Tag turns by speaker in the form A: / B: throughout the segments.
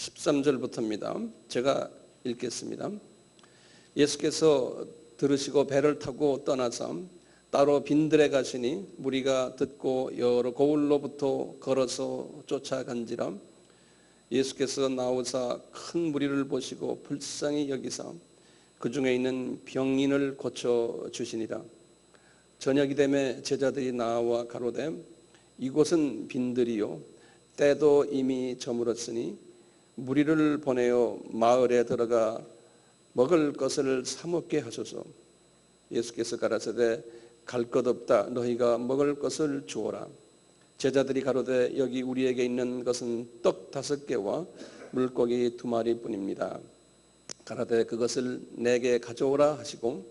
A: 13절부터입니다. 제가 읽겠습니다. 예수께서 들으시고 배를 타고 떠나서 따로 빈들에 가시니 무리가 듣고 여러 고을로부터 걸어서 쫓아간지라. 예수께서 나오사 큰 무리를 보시고 불쌍히 여기사 그 중에 있는 병인을 고쳐 주시니라. 저녁이 되매 제자들이 나와 가로되 이곳은 빈들이요 때도 이미 저물었으니 무리를 보내어 마을에 들어가 먹을 것을 사 먹게 하소서. 예수께서 가라사대 갈 것 없다. 너희가 먹을 것을 주어라. 제자들이 가로되 여기 우리에게 있는 것은 떡 5개와 물고기 2마리뿐입니다. 가라되 그것을 내게 가져오라 하시고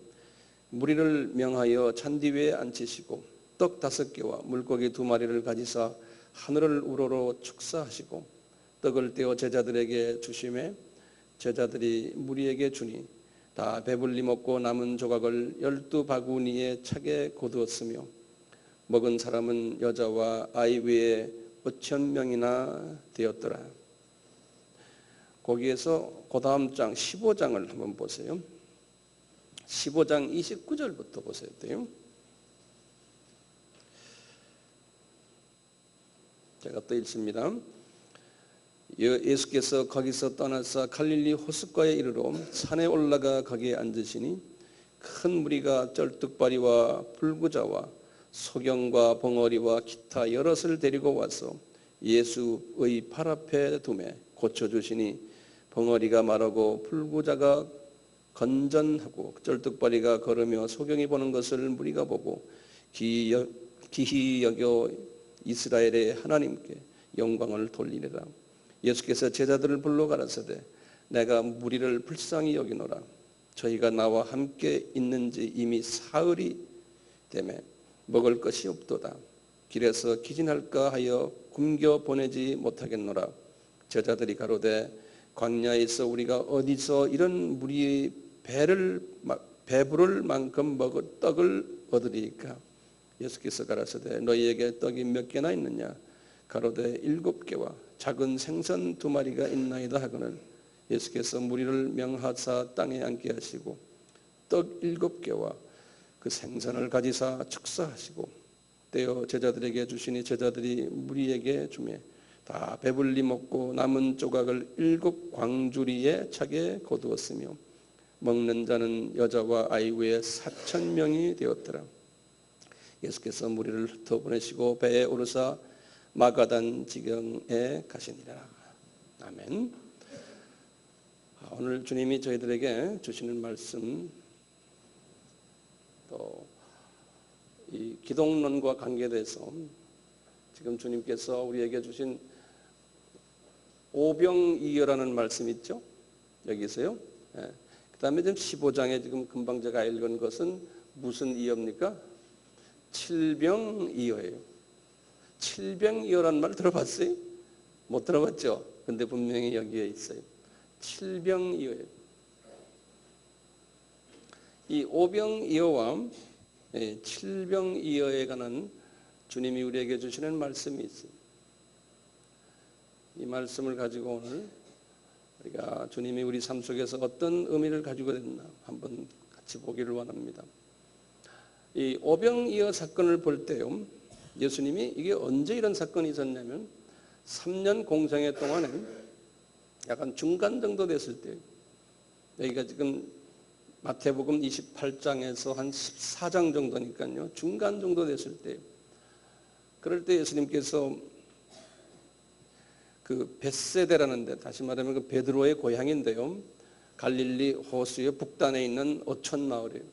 A: 무리를 명하여 잔디 위에 앉히시고 떡 5개와 물고기 2마리를 가지사 하늘을 우러러 축사하시고 떡을 떼어 제자들에게 주시매 제자들이 무리에게 주니 다 배불리 먹고 남은 조각을 12바구니에 차게 거두었으며 먹은 사람은 여자와 아이 외에 5,000명이나 되었더라. 거기에서 그 다음 장 15장을 한번 보세요. 15장 29절부터 보세요. 제가 또 읽습니다. 예수께서 거기서 떠나서 갈릴리 호숫가에 이르러 산에 올라가 거기에 앉으시니 큰 무리가 쩔뚝발이와 불구자와 소경과 벙어리와 기타 여럿을 데리고 와서 예수의 팔 앞에 두매 고쳐주시니 벙어리가 마르고 불구자가 건전하고 쩔뚝발이가 걸으며 소경이 보는 것을 무리가 보고 기히 여겨 이스라엘의 하나님께 영광을 돌리리라. 예수께서 제자들을 불러 가라사대 내가 무리를 불쌍히 여기노라. 저희가 나와 함께 있는지 이미 사흘이 되매 먹을 것이 없도다. 길에서 기진할까 하여 굶겨 보내지 못하겠노라. 제자들이 가로되 광야에서 우리가 어디서 이런 무리의 배부를 만큼 먹을 떡을 얻으리이까. 예수께서 가라사대 너희에게 떡이 몇 개나 있느냐. 가로되 7개와 작은 생선 2마리가 있나이다 하거늘 예수께서 무리를 명하사 땅에 앉게 하시고 떡 7개와 그 생선을 가지사 축사하시고 떼어 제자들에게 주시니 제자들이 무리에게 주매 다 배불리 먹고 남은 조각을 7광주리에 차게 거두었으며 먹는 자는 여자와 아이 외에 4,000명이 되었더라. 예수께서 무리를 흩어보내시고 배에 오르사 마가단 지경에 가시니라. 아멘. 오늘 주님이 저희들에게 주시는 말씀 또 이 기독론과 관계돼서 지금 주님께서 우리에게 주신 오병이어라는 말씀 있죠? 여기서요. 예. 그 다음에 지금 15장에 지금 금방 제가 읽은 것은 무슨 이어입니까? 칠병이어예요. 칠병이어라는 말 들어봤어요? 못 들어봤죠? 근데 분명히 여기에 있어요. 칠병이어예요. 이 오병이어와 칠병이어에 관한 주님이 우리에게 주시는 말씀이 있어요. 이 말씀을 가지고 오늘 우리가 주님이 우리 삶 속에서 어떤 의미를 가지고 있나 한번 같이 보기를 원합니다. 이 오병이어 사건을 볼 때요, 예수님이 이게 언제 이런 사건이 있었냐면 3년 공생애 동안에 약간 중간 정도 됐을 때, 여기가 지금 마태복음 28장에서 한 14장 정도니까요, 중간 정도 됐을 때, 그럴 때 예수님께서 그 벳세다라는 데, 다시 말하면 그 베드로의 고향인데요, 갈릴리 호수의 북단에 있는 어촌 마을이에요.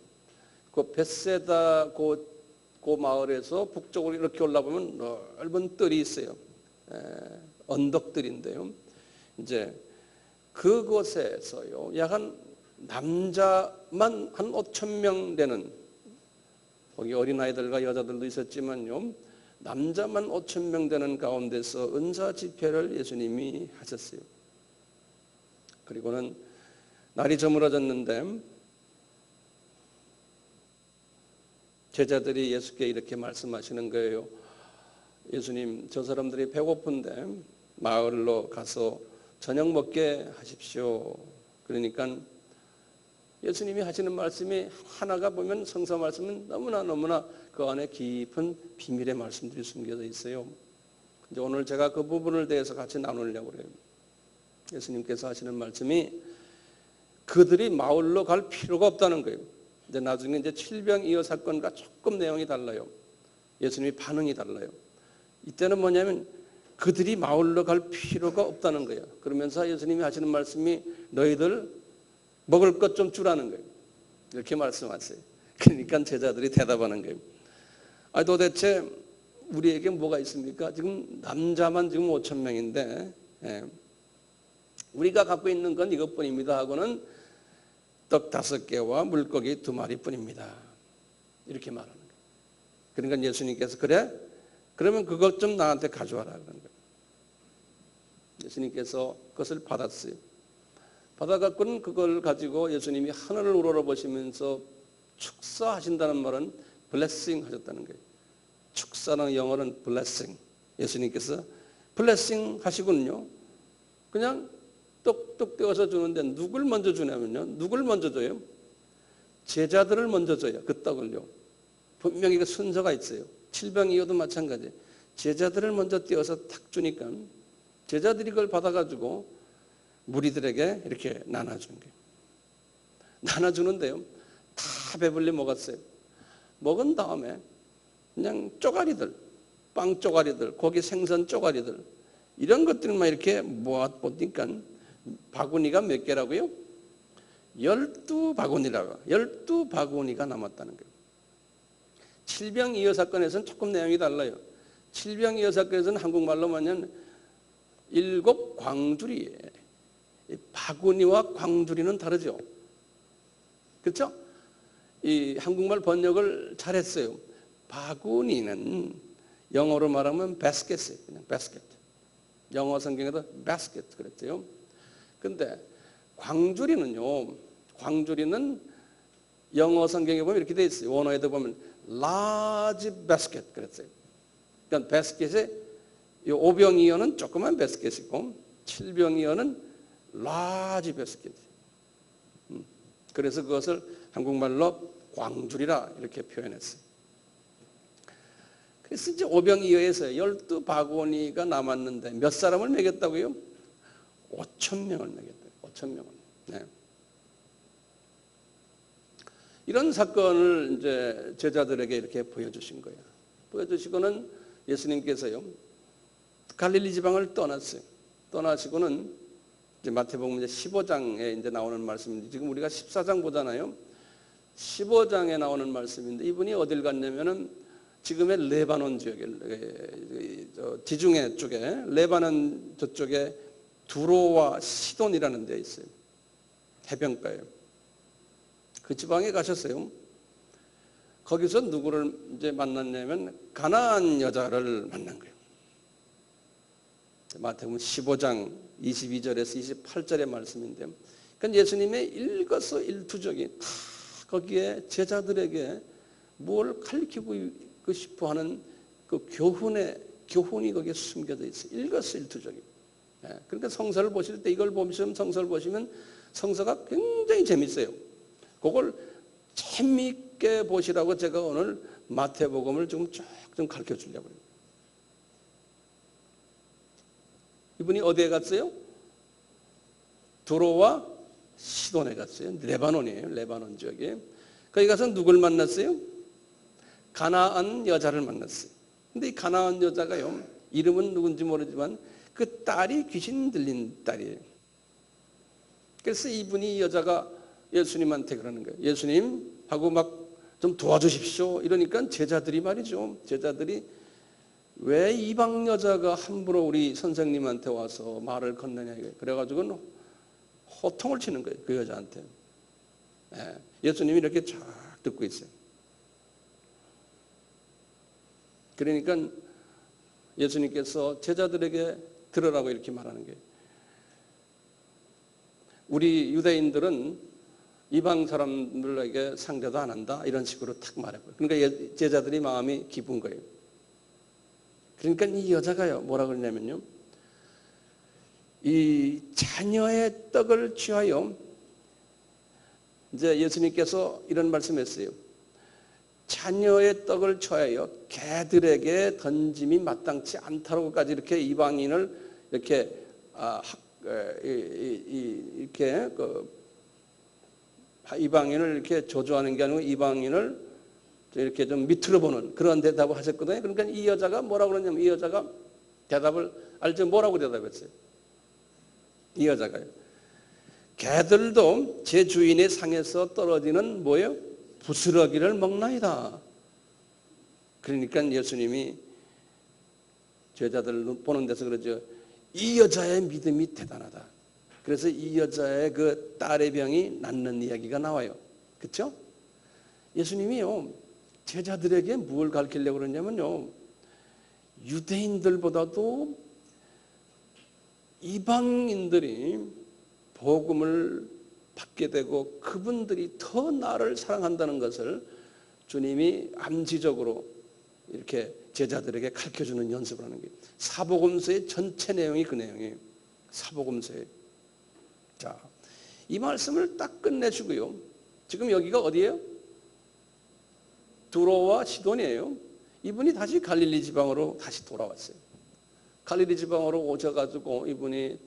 A: 그 벳세다 그 마을에서 북쪽으로 이렇게 올라보면 넓은 뜰이 있어요. 언덕들인데요. 이제 그곳에서요, 약 남자만 한 5,000명 되는, 거기 어린아이들과 여자들도 있었지만요, 남자만 5,000명 되는 가운데서 은사 집회를 예수님이 하셨어요. 그리고는 날이 저물어졌는데 제자들이 예수께 이렇게 말씀하시는 거예요. 예수님, 저 사람들이 배고픈데 마을로 가서 저녁 먹게 하십시오. 그러니까 예수님이 하시는 말씀이 하나가 보면 성서 말씀은 너무나 그 안에 깊은 비밀의 말씀들이 숨겨져 있어요. 이제 오늘 제가 그 부분을 대해서 같이 나누려고 그래요. 예수님께서 하시는 말씀이 그들이 마을로 갈 필요가 없다는 거예요. 이제 나중에 이제 칠병이어 사건과 조금 내용이 달라요. 예수님이 반응이 달라요. 이때는 뭐냐면 그들이 마을로 갈 필요가 없다는 거예요. 그러면서 예수님이 하시는 말씀이 너희들 먹을 것 좀 주라는 거예요. 이렇게 말씀하세요. 그러니까 제자들이 대답하는 거예요. 도대체 우리에게 뭐가 있습니까? 지금 남자만 지금 5천 명인데 우리가 갖고 있는 건 이것뿐입니다 하고는 떡 5개와 물고기 2마리뿐입니다. 이렇게 말하는 거예요. 그러니까 예수님께서 그래? 그러면 그것 좀 나한테 가져와라 그런 거예요. 예수님께서 그것을 받았어요. 받아갖고는 그걸 가지고 예수님이 하늘을 우러러보시면서 축사하신다는 말은 blessing 하셨다는 거예요. 축사는 영어는 blessing. 예수님께서 blessing 하시군요. 그냥 똑똑 떼어서 주는데 누굴 먼저 주냐면요. 누굴 먼저 줘요? 제자들을 먼저 줘요. 그 떡을요. 분명히 그 순서가 있어요. 칠병이어도 마찬가지. 제자들을 먼저 떼어서 탁 주니까 제자들이 그걸 받아가지고 무리들에게 이렇게 나눠주는 거예요. 나눠주는데요. 다 배불리 먹었어요. 먹은 다음에 그냥 쪼가리들, 빵 쪼가리들, 고기 생선 쪼가리들 이런 것들만 이렇게 모아보니까 바구니가 몇 개라고요? 12바구니라고. 12바구니가 남았다는 거예요. 칠병이어 사건에서는 조금 내용이 달라요. 칠병이어 사건에서는 한국말로 하면 7광주리예요. 바구니와 광주리는 다르죠. 그렇죠? 이 한국말 번역을 잘했어요. 바구니는 영어로 말하면 basket이에요. 그냥 basket. 영어 성경에도 basket 그랬죠. 근데 광주리는요. 광주리는 영어 성경에 보면 이렇게 돼 있어요. 원어에도 보면 large basket 그랬어요. 그러니까 basket에 이 5병이어는 조그만 basket이고 7병이어는 large basket. 그래서 그것을 한국말로 광주리라 이렇게 표현했어요. 그래서 이제 5병이어에서 12바구니가 남았는데 몇 사람을 먹였다고요? 5,000명을 먹였대요. 5,000명을. 네. 이런 사건을 이제 제자들에게 이렇게 보여주신 거예요. 보여주시고는 예수님께서요, 갈릴리 지방을 떠났어요. 떠나시고는 이제 마태복음 이제 15장에 이제 나오는 말씀인데 지금 우리가 14장 보잖아요. 15장에 나오는 말씀인데 이분이 어딜 갔냐면은 지금의 레바논 지역에 지중해 쪽에 레바논 저쪽에 두로와 시돈이라는 데 있어요. 해변가에. 그 지방에 가셨어요. 거기서 누구를 이제 만났냐면 가나안 여자를 만난 거예요. 마태복음 15장 22절에서 28절의 말씀인데, 그러니까 예수님의 일거수일투족이 다 거기에 제자들에게 뭘 가르치고 싶어하는 그 교훈이 거기에 숨겨져 있어요. 일거수일투족이. 그러니까 성서를 보실 때 이걸 보시면 성서를 보시면 성서가 굉장히 재밌어요. 그걸 재미있게 보시라고 제가 오늘 마태복음을 좀 가르쳐 주려고 해요. 이분이 어디에 갔어요? 두로와 시돈에 갔어요. 레바논이에요. 레바논 지역에. 거기 가서 누굴 만났어요? 가나안 여자를 만났어요. 근데 이 가나안 여자가요, 이름은 누군지 모르지만 그 딸이 귀신 들린 딸이에요. 그래서 이분이 이 여자가 예수님한테 그러는 거예요. 예수님 하고 막 좀 도와주십시오. 이러니까 제자들이 말이죠. 제자들이 왜 이방 여자가 함부로 우리 선생님한테 와서 말을 건네냐. 그래가지고는 호통을 치는 거예요. 그 여자한테. 예수님이 이렇게 쫙 듣고 있어요. 그러니까 예수님께서 제자들에게 들으라고 이렇게 말하는 거예요. 우리 유대인들은 이방 사람들에게 상대도 안 한다. 이런 식으로 탁 말해버려요. 그러니까 제자들이 마음이 기쁜 거예요. 그러니까 이 여자가요, 뭐라 그러냐면요, 이 자녀의 떡을 취하여 이제 예수님께서 이런 말씀했어요. 자녀의 떡을 취하여 개들에게 던짐이 마땅치 않다고까지 이렇게 이방인을 이렇게 이렇게 이방인을 이렇게 조조하는 게 아니고 이방인을 이렇게 좀 밑으로 보는 그런 대답을 하셨거든요. 그러니까 이 여자가 뭐라고 그러냐면 이 여자가 대답을 알죠? 뭐라고 대답했어요? 이 여자가요. 개들도 제 주인의 상에서 떨어지는 뭐예요? 부스러기를 먹나이다. 그러니까 예수님이 제자들 보는 데서 그러죠. 이 여자의 믿음이 대단하다. 그래서 이 여자의 그 딸의 병이 낫는 이야기가 나와요. 그렇죠? 예수님이요. 제자들에게 뭘 가르치려고 그러냐면요. 유대인들보다도 이방인들이 복음을 받게 되고 그분들이 더 나를 사랑한다는 것을 주님이 암시적으로 이렇게 제자들에게 가르쳐주는 연습을 하는 게 사복음서의 전체 내용이 그 내용이에요. 사복음서에. 자, 이 말씀을 딱 끝내주고요. 지금 여기가 어디예요? 두로와 시돈이에요. 이분이 다시 갈릴리 지방으로 다시 돌아왔어요. 갈릴리 지방으로 오셔가지고 이분이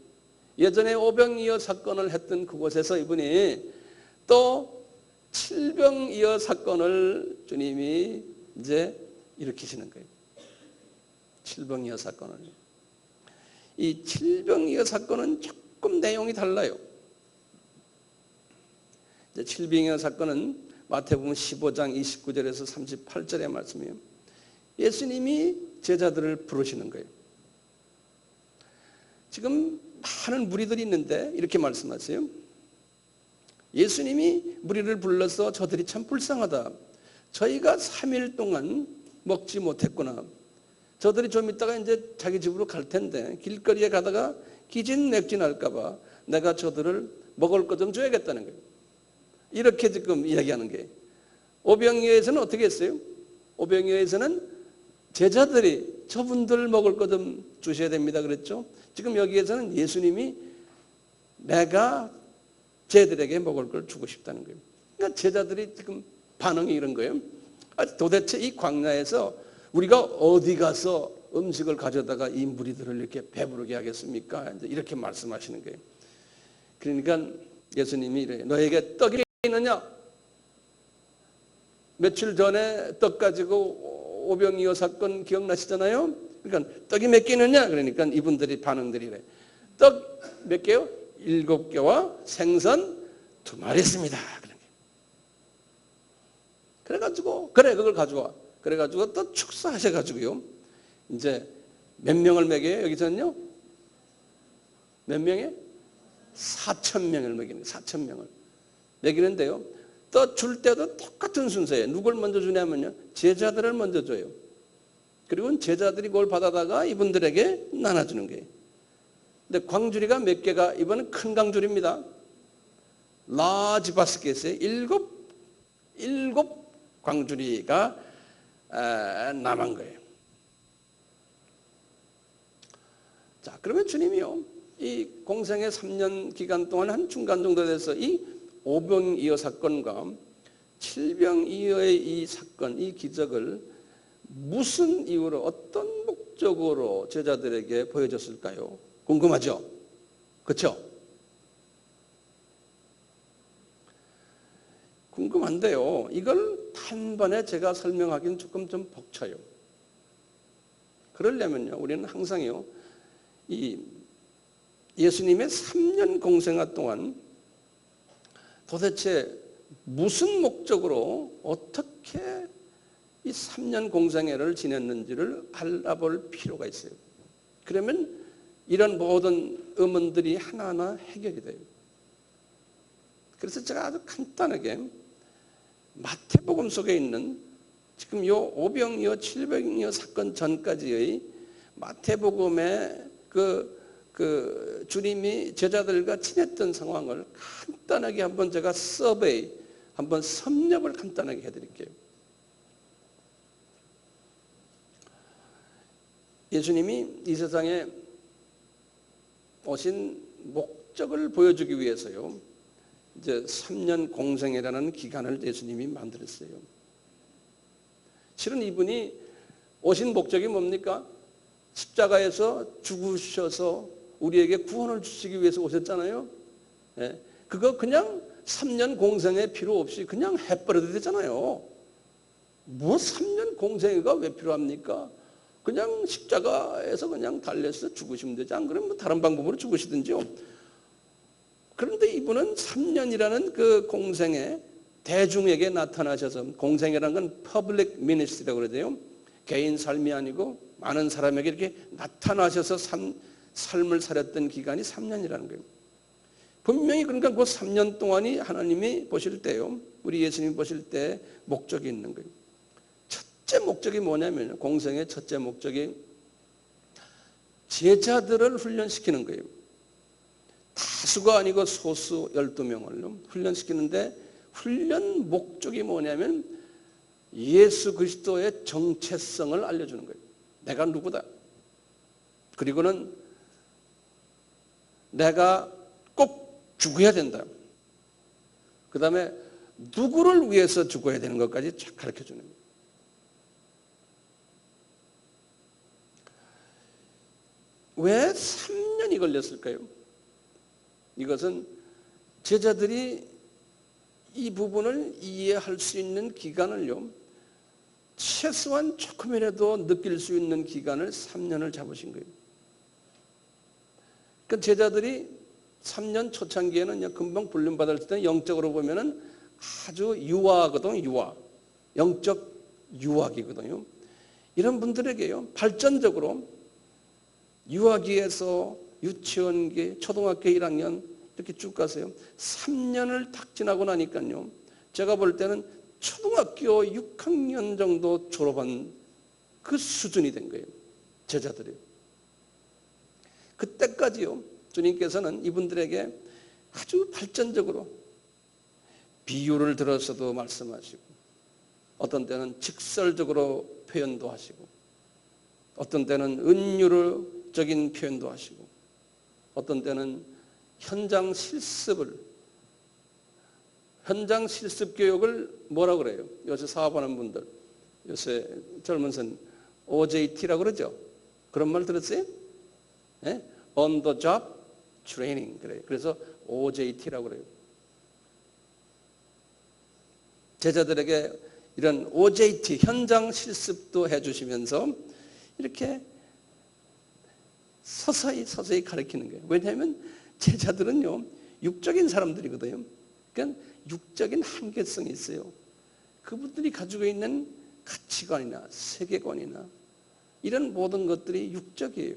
A: 예전에 오병이어 사건을 했던 그곳에서 이분이 또 칠병이어 사건을 주님이 이제 일으키시는 거예요. 칠병이어 사건을. 이 칠병이어 사건은 조금 내용이 달라요. 이제 칠병이어 사건은 마태복음 15장 29절에서 38절의 말씀이에요. 예수님이 제자들을 부르시는 거예요. 지금 많은 무리들이 있는데 이렇게 말씀하세요. 예수님이 무리를 불러서 저들이 참 불쌍하다. 저희가 3일 동안 먹지 못했구나. 저들이 좀 있다가 이제 자기 집으로 갈 텐데 길거리에 가다가 기진맥진할까 봐 내가 저들을 먹을 것 좀 줘야겠다는 거예요. 이렇게 지금 이야기하는 게 오병이어에서는 어떻게 했어요? 오병이어에서는 제자들이 저분들 먹을 것 좀 주셔야 됩니다 그랬죠. 지금 여기에서는 예수님이 내가 쟤들에게 먹을 걸 주고 싶다는 거예요. 그러니까 제자들이 지금 반응이 이런 거예요. 도대체 이 광야에서 우리가 어디 가서 음식을 가져다가 이 무리들을 이렇게 배부르게 하겠습니까? 이제 이렇게 말씀하시는 거예요. 그러니까 예수님이 이래요. 너에게 떡이 있느냐? 며칠 전에 떡 가지고 오병이어 사건 기억나시잖아요? 그러니까 떡이 몇 개 있느냐? 그러니까 이분들이 반응들이 이래. 떡 몇 개요? 7개와 생선 2마리 있습니다. 그래가지고 그래 그걸 가져와. 그래가지고 또 축사하셔가지고요. 이제 몇 명을 먹여요? 여기서는요? 몇 명에? 4,000명을 먹이는 거예요. 4,000명을 먹이는데요. 또 줄 때도 똑같은 순서예요. 누굴 먼저 주냐면요. 제자들을 먼저 줘요. 그리고 제자들이 그걸 받아다가 이분들에게 나눠주는 거예요. 근데 광주리가 몇 개가 이번은 큰 광주리입니다. 라지 바스켓에 7 광주리가 남은 거예요. 자, 그러면 주님이요. 이 공생의 3년 기간 동안 한 중간 정도 돼서 이 오병이어 사건과 칠병이어의 이 사건, 이 기적을 무슨 이유로 어떤 목적으로 제자들에게 보여줬을까요? 궁금하죠? 그렇죠? 궁금한데요. 이걸 단번에 제가 설명하기는 조금 좀 벅차요. 그러려면요. 우리는 항상요. 이 예수님의 3년 공생활 동안 도대체 무슨 목적으로 어떻게 이 3년 공생애를 지냈는지를 알아볼 필요가 있어요. 그러면 이런 모든 의문들이 하나하나 해결이 돼요. 그래서 제가 아주 간단하게 마태복음 속에 있는 지금 요 오병이어 칠병이어 사건 전까지의 마태복음의 그 주님이 제자들과 친했던 상황을 간단하게 한번 제가 서베이 한번 섭렵을 간단하게 해드릴게요. 예수님이 이 세상에 오신 목적을 보여주기 위해서요. 이제 3년 공생이라는 기간을 예수님이 만들었어요. 실은 이분이 오신 목적이 뭡니까? 십자가에서 죽으셔서 우리에게 구원을 주시기 위해서 오셨잖아요. 예. 그거 그냥 3년 공생애 필요 없이 그냥 해버려도 되잖아요. 뭐 3년 공생애가 왜 필요합니까? 그냥 십자가에서 그냥 달려서 죽으시면 되지. 안 그러면 뭐 다른 방법으로 죽으시든지요. 그런데 이분은 3년이라는 그 공생에 대중에게 나타나셔서, 공생이라는 건 퍼블릭 미니스트리라고 그러대요. 개인 삶이 아니고 많은 사람에게 이렇게 나타나셔서 삶을 살았던 기간이 3년이라는 거예요. 분명히 그러니까 그 3년 동안이 하나님이 보실 때요, 우리 예수님이 보실 때 목적이 있는 거예요. 첫째 목적이 뭐냐면, 공생의 첫째 목적이 제자들을 훈련시키는 거예요. 다수가 아니고 소수 12명을 훈련시키는데, 훈련 목적이 뭐냐면 예수 그리스도의 정체성을 알려주는 거예요. 내가 누구다. 그리고는 내가 꼭 죽어야 된다. 그 다음에 누구를 위해서 죽어야 되는 것까지 쫙 가르쳐주는 거예요. 왜 3년이 걸렸을까요? 이것은 제자들이 이 부분을 이해할 수 있는 기간을요, 최소한 조금이라도 느낄 수 있는 기간을 3년을 잡으신 거예요. 그러니까 제자들이 3년 초창기에는 금방 불림받을 때는 영적으로 보면은 아주 유아거든요. 유아. 영적 유아기거든요. 이런 분들에게요, 발전적으로 유아기에서 유치원기, 초등학교 1학년 이렇게 쭉 가세요. 3년을 딱 지나고 나니까요, 제가 볼 때는 초등학교 6학년 정도 졸업한 그 수준이 된 거예요. 제자들이. 그때까지요, 주님께서는 이분들에게 아주 발전적으로 비유를 들어서도 말씀하시고, 어떤 때는 직설적으로 표현도 하시고, 어떤 때는 은유적인 표현도 하시고, 어떤 때는 현장 실습 교육을 뭐라고 그래요? 요새 사업하는 분들, 요새 젊은 선 OJT라고 그러죠? 그런 말 들었어요? 네? On the job training. 그래요. 그래서 OJT라고 그래요. 제자들에게 이런 OJT, 현장 실습도 해주시면서 이렇게 서서히 가르치는 거예요. 왜냐하면 제자들은요, 육적인 사람들이거든요. 그러니까 육적인 한계성이 있어요. 그분들이 가지고 있는 가치관이나 세계관이나 이런 모든 것들이 육적이에요.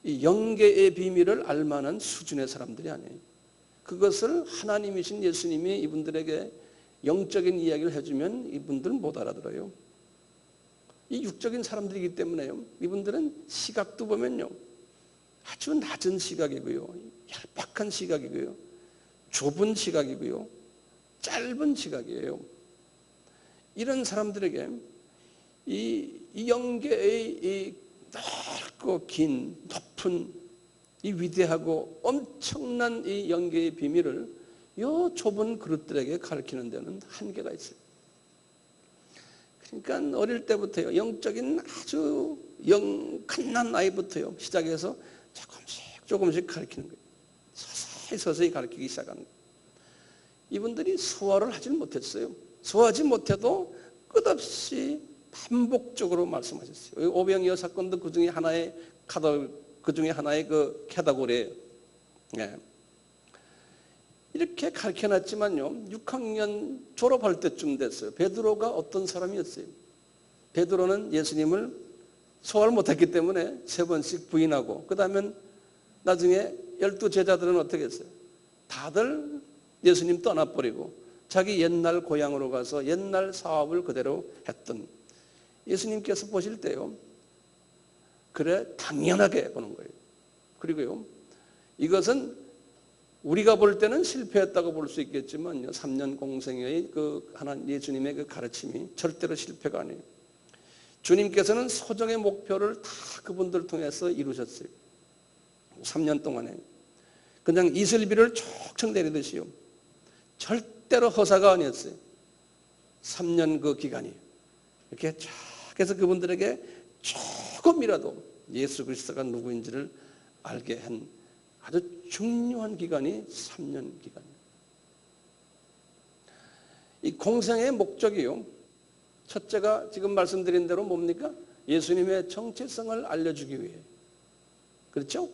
A: 이 영계의 비밀을 알만한 수준의 사람들이 아니에요. 그것을 하나님이신 예수님이 이분들에게 영적인 이야기를 해주면 이분들은 못 알아들어요. 이 육적인 사람들이기 때문에요, 이분들은 시각도 보면요, 아주 낮은 시각이고요, 얄팍한 시각이고요, 좁은 시각이고요, 짧은 시각이에요. 이런 사람들에게 이 영계의 이 넓고 긴 높은 이 위대하고 엄청난 이 영계의 비밀을 요 좁은 그릇들에게 가르치는 데는 한계가 있어요. 그러니까 어릴 때부터요, 영적인 아주 갓난 아이부터요, 시작해서 조금씩 가르치는 거예요. 서서히 가르치기 시작하는 거예요. 이분들이 소화를 하지 못했어요. 소화하지 못해도 끝없이 반복적으로 말씀하셨어요. 오병이어 사건도 그 중에 하나의 그 캐다고리예요. 네. 이렇게 가르쳐놨지만요, 6학년 졸업할 때쯤 됐어요. 베드로가 어떤 사람이었어요? 베드로는 예수님을 소화를 못했기 때문에 3번씩 부인하고, 그 다음에 나중에 12 제자들은 어떻게 했어요? 다들 예수님 떠나버리고 자기 옛날 고향으로 가서 옛날 사업을 그대로 했던 예수님께서 보실 때요, 그래 당연하게 보는 거예요. 그리고요, 이것은 우리가 볼 때는 실패했다고 볼 수 있겠지만요, 3년 공생의 그 하나님 예수님의 그 가르침이 절대로 실패가 아니에요. 주님께서는 소정의 목표를 다 그분들 통해서 이루셨어요. 3년 동안에 그냥 이슬비를 촉촉 내리듯이요. 절대로 허사가 아니었어요. 3년 그 기간이. 이렇게 쫙 해서 그분들에게 조금이라도 예수 그리스도가 누구인지를 알게 한 아주 중요한 기간이 3년 기간이에요. 이 공생의 목적이요. 첫째가 지금 말씀드린 대로 뭡니까? 예수님의 정체성을 알려주기 위해. 그렇죠?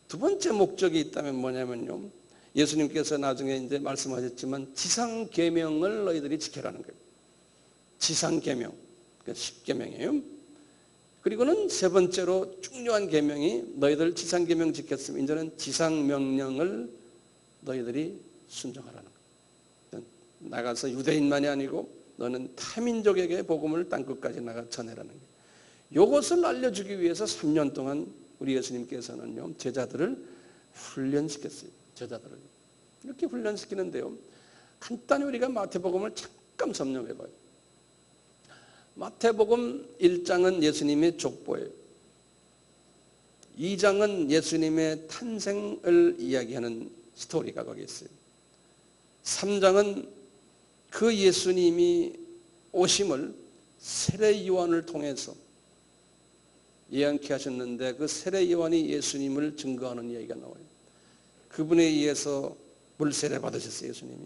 A: 두 번째 목적이 있다면 뭐냐면요. 예수님께서 나중에 이제 말씀하셨지만 지상계명을 너희들이 지켜라는 거예요. 지상계명. 그러니까 10계명이에요. 그리고는 세 번째로 중요한 계명이 너희들 지상계명 지켰으면 이제는 지상명령을 너희들이 순종하라는 거예요. 나가서 유대인만이 아니고 너는 타민족에게 복음을 땅끝까지 나가 전해라는 거예요. 이것을 알려주기 위해서 3년 동안 우리 예수님께서는요, 제자들을 훈련시켰어요. 제자들을. 이렇게 훈련시키는데요. 간단히 우리가 마태복음을 잠깐 점령해 봐요. 마태복음 1장은 예수님의 족보예요. 2장은 예수님의 탄생을 이야기하는 스토리가 거기 있어요. 3장은 그 예수님이 오심을 세례 요한을 통해서 예언케 하셨는데 그 세례 요한이 예수님을 증거하는 이야기가 나와요. 그분에 의해서 물세례 받으셨어요, 예수님이.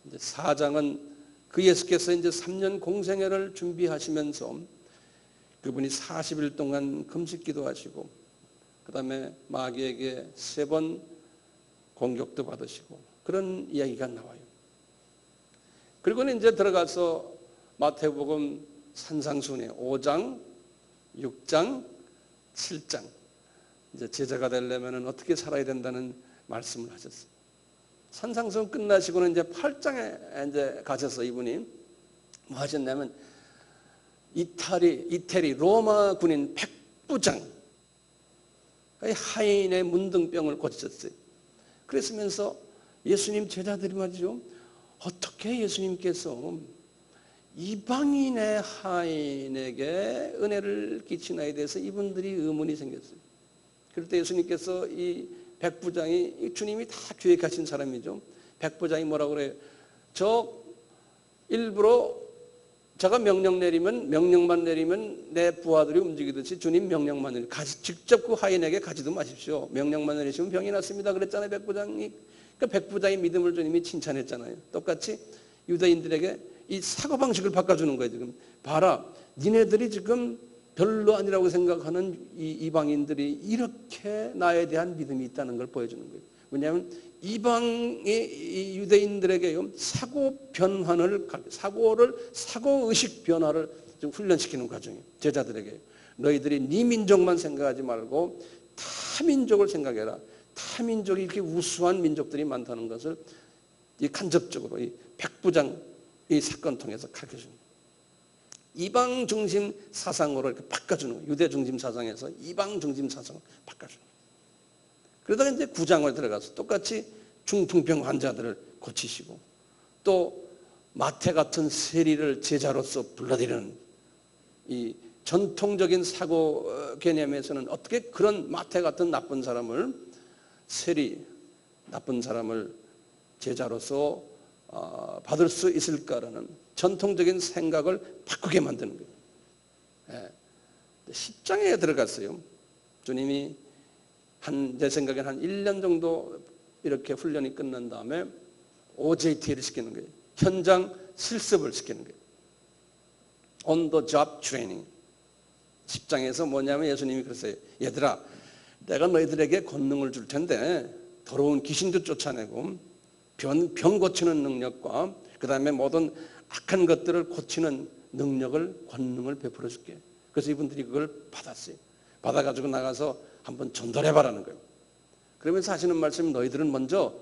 A: 이제 4장은 그 예수께서 이제 3년 공생애를 준비하시면서 그분이 40일 동안 금식 기도하시고 그다음에 마귀에게 3번 공격도 받으시고 그런 이야기가 나와요. 그리고는 이제 들어가서 마태복음 산상순회 5장, 6장, 7장 이제 제자가 되려면 어떻게 살아야 된다는 말씀을 하셨어요. 산상순 끝나시고는 이제 8장에 이제 가셔서 이분이 뭐 하셨냐면 이태리 로마 군인 백부장 하인의 문둥병을 고치셨어요. 그랬으면서 예수님 제자들이 말이죠. 어떻게 예수님께서 이방인의 하인에게 은혜를 끼치나에 대해서 이분들이 의문이 생겼어요. 그럴 때 예수님께서 이 백부장이 주님이 다 계획하신 사람이죠. 백부장이 뭐라고 그래요? 저 일부러 제가 명령만 내리면 내 부하들이 움직이듯이 주님 명령만 내리면 직접 그 하인에게 가지도 마십시오. 명령만 내리시면 병이 났습니다. 그랬잖아요, 백부장이. 그러니까 백부장의 믿음을 주님이 칭찬했잖아요. 똑같이 유대인들에게 이 사고방식을 바꿔주는 거예요. 지금 봐라, 니네들이 지금 별로 아니라고 생각하는 이 이방인들이 이렇게 나에 대한 믿음이 있다는 걸 보여주는 거예요. 왜냐하면 이방의 유대인들에게 사고의식 변화를 좀 훈련시키는 과정이에요. 제자들에게. 너희들이 네 민족만 생각하지 말고 타민족을 생각해라. 타민족이 이렇게 우수한 민족들이 많다는 것을 간접적으로 이 백부장 이 사건 통해서 가르쳐줍니다. 이방 중심 사상으로 이렇게 바꿔주는 거예요. 유대 중심 사상에서 이방 중심 사상을 바꿔주는 거예요. 그러다가 이제 9장을 들어가서 똑같이 중풍병 환자들을 고치시고 또 마태 같은 세리를 제자로서 불러들이는 이 전통적인 사고 개념에서는 어떻게 그런 마태 같은 나쁜 사람을 나쁜 사람을 제자로서 받을 수 있을까라는 전통적인 생각을 바꾸게 만드는 거예요. 10장에 들어갔어요. 주님이 제 생각에는 한 1년 정도 이렇게 훈련이 끝난 다음에 OJT를 시키는 거예요. 현장 실습을 시키는 거예요. On the job training. 10장에서 뭐냐면 예수님이 그랬어요. 얘들아, 내가 너희들에게 권능을 줄 텐데 더러운 귀신도 쫓아내고 병 고치는 능력과 그 다음에 모든 악한 것들을 고치는 권능을 베풀어 줄게. 그래서 이분들이 그걸 받았어요. 받아가지고 나가서 한번 전달해봐라는 거예요. 그러면서 하시는 말씀이 너희들은 먼저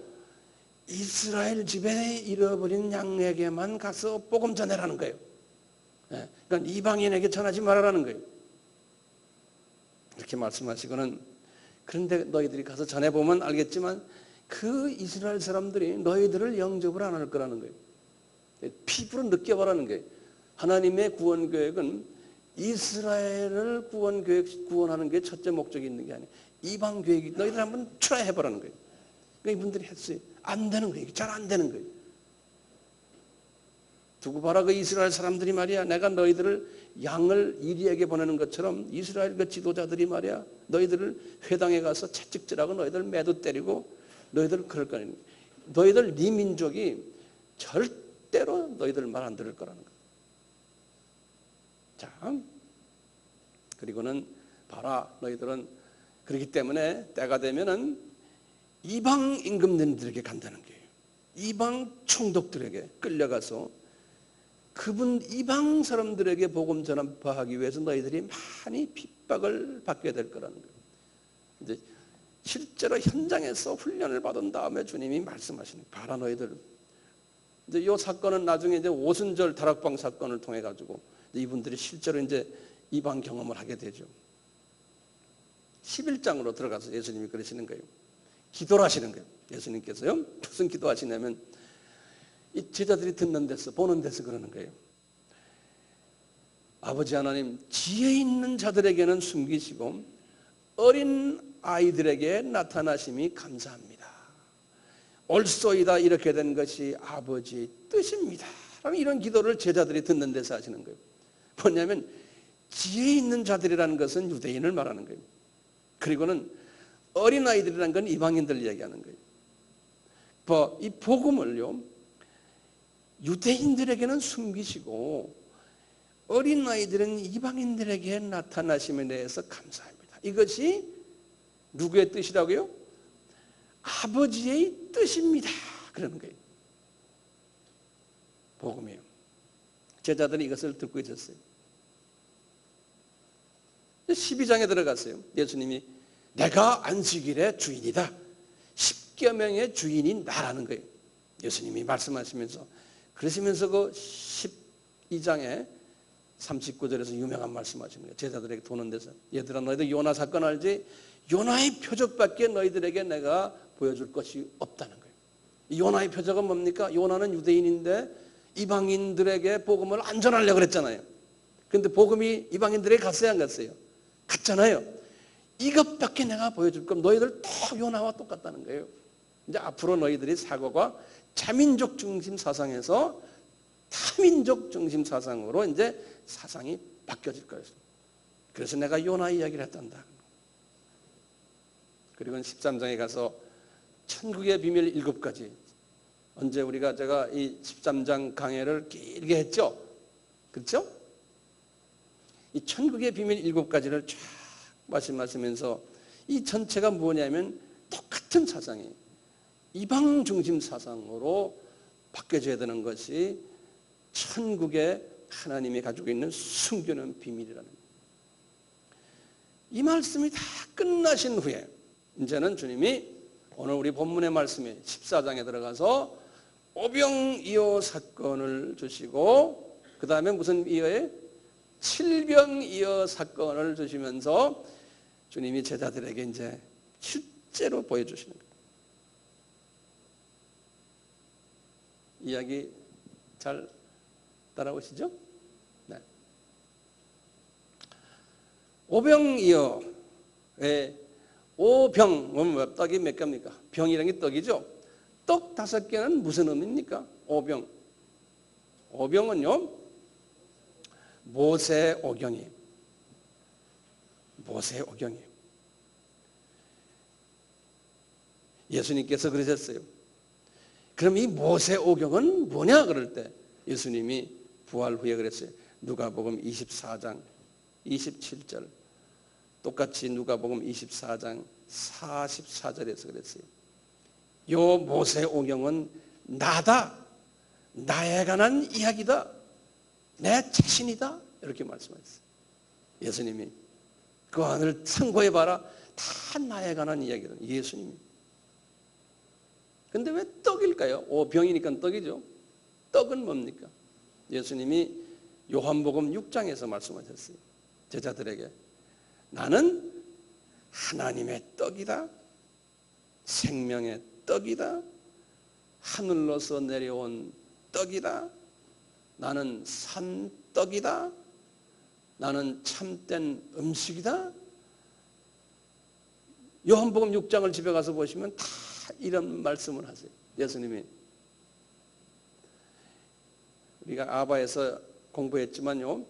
A: 이스라엘 집에 잃어버린 양에게만 가서 복음 전해라는 거예요. 그러니까 이방인에게 전하지 말아라는 거예요. 이렇게 말씀하시고는 그런데 너희들이 가서 전해보면 알겠지만 그 이스라엘 사람들이 너희들을 영접을 안 할 거라는 거예요. 피부로 느껴보라는 거예요. 하나님의 구원 계획은 이스라엘을 구원하는 게 첫째 목적이 있는 게 아니에요. 이방 교회기 너희들 한번 트라이 해보라는 거예요. 그러니까 이분들이 했어요. 안 되는 거예요. 잘 안 되는 거예요. 두고 봐라, 그 이스라엘 사람들이 말이야, 내가 너희들을 양을 이리에게 보내는 것처럼 이스라엘 그 지도자들이 말이야, 너희들을 회당에 가서 채찍질하고 너희들 매도 때리고 너희들 그럴 거야. 너희들 네 민족이 절대로 너희들 말 안 들을 거라는 거야. 자, 그리고는 봐라, 너희들은 그렇기 때문에 때가 되면은 이방 임금님들에게 간다는 거예요. 이방 총독들에게 끌려가서 그분 이방 사람들에게 복음 전파하기 위해서 너희들이 많이 핍박을 받게 될 거라는 거예요. 이제 실제로 현장에서 훈련을 받은 다음에 주님이 말씀하시는 거예요. 봐라, 너희들. 이제 이 사건은 나중에 이제 오순절 다락방 사건을 통해 가지고 이분들이 실제로 이제 이방 경험을 하게 되죠. 11장으로 들어가서 예수님이 그러시는 거예요. 기도를 하시는 거예요. 예수님께서요. 무슨 기도하시냐면 이 제자들이 듣는 데서 보는 데서 그러는 거예요. 아버지 하나님, 지혜 있는 자들에게는 숨기시고 어린 아이들에게 나타나심이 감사합니다. 옳소이다, 이렇게 된 것이 아버지의 뜻입니다. 이런 기도를 제자들이 듣는 데서 하시는 거예요. 뭐냐면 지혜 있는 자들이라는 것은 유대인을 말하는 거예요. 그리고는 어린 아이들이라는 건 이방인들 이야기하는 거예요. 이 복음을요, 유대인들에게는 숨기시고 어린 아이들은 이방인들에게 나타나심에 대해서 감사합니다. 이것이 누구의 뜻이라고요? 아버지의 뜻입니다. 그러는 거예요. 복음이에요. 제자들이 이것을 듣고 있었어요. 12장에 들어갔어요. 예수님이 내가 안식일의 주인이다. 십계명의 주인이 나라는 거예요. 예수님이 말씀하시면서, 그러시면서 그 12장에 39절에서 유명한 말씀하시는 거예요. 제자들에게 도는 데서, 얘들아, 너희들 요나 사건 알지? 요나의 표적밖에 너희들에게 내가 보여줄 것이 없다는 거예요. 이 요나의 표적은 뭡니까? 요나는 유대인인데 이방인들에게 복음을 안 전하려고 그랬잖아요. 그런데 복음이 이방인들에게 갔어요, 안 갔어요? 갔잖아요. 이것밖에 내가 보여줄 건 너희들 다 요나와 똑같다는 거예요. 이제 앞으로 너희들이 사고가 자민족 중심 사상에서 타민족 중심 사상으로 이제 사상이 바뀌어질 거예요. 그래서 내가 요나 이야기를 했단다. 그리고 13장에 가서 천국의 비밀 7가지. 언제 제가 이 13장 강해를 길게 했죠? 그렇죠? 이 천국의 비밀 7가지를 쫙 말씀하시면서 이 전체가 뭐냐면 똑같은 사상이에요. 이방 중심 사상으로 바뀌어져야 되는 것이 천국에 하나님이 가지고 있는 숨겨놓은 비밀이라는 거예요. 이 말씀이 다 끝나신 후에 이제는 주님이 오늘 우리 본문의 말씀에 14장에 들어가서 오병이어 사건을 주시고, 그 다음에 무슨 이어에? 칠병이어 사건을 주시면서 주님이 제자들에게 이제 실제로 보여주시는 거예요. 이야기 잘 따라오시죠? 네. 오병이어의 오병, 떡이 몇 개입니까? 병이라는 게 떡이죠? 떡 5개는 무슨 의미입니까? 오병. 오병은요, 모세 오경이에요. 모세 오경이에요. 예수님께서 그러셨어요. 그럼 이 모세 오경은 뭐냐? 그럴 때 예수님이 부활 후에 그랬어요. 누가복음 24장 27절, 똑같이 누가복음 24장 44절에서 그랬어요. 요 모세 오경은 나다, 나에 관한 이야기다, 내 자신이다, 이렇게 말씀하셨어요. 예수님이 그 안을 참고해봐라, 다 나에 관한 이야기다. 예수님이. 근데 왜 떡일까요? 병이니까 떡이죠. 떡은 뭡니까? 예수님이 요한복음 6장에서 말씀하셨어요. 제자들에게 나는 하나님의 떡이다, 생명의 떡이다, 하늘로서 내려온 떡이다, 나는 산떡이다, 나는 참된 음식이다. 요한복음 6장을 집에 가서 보시면 다 이런 말씀을 하세요. 예수님이. 우리가 아바에서 공부했지만요,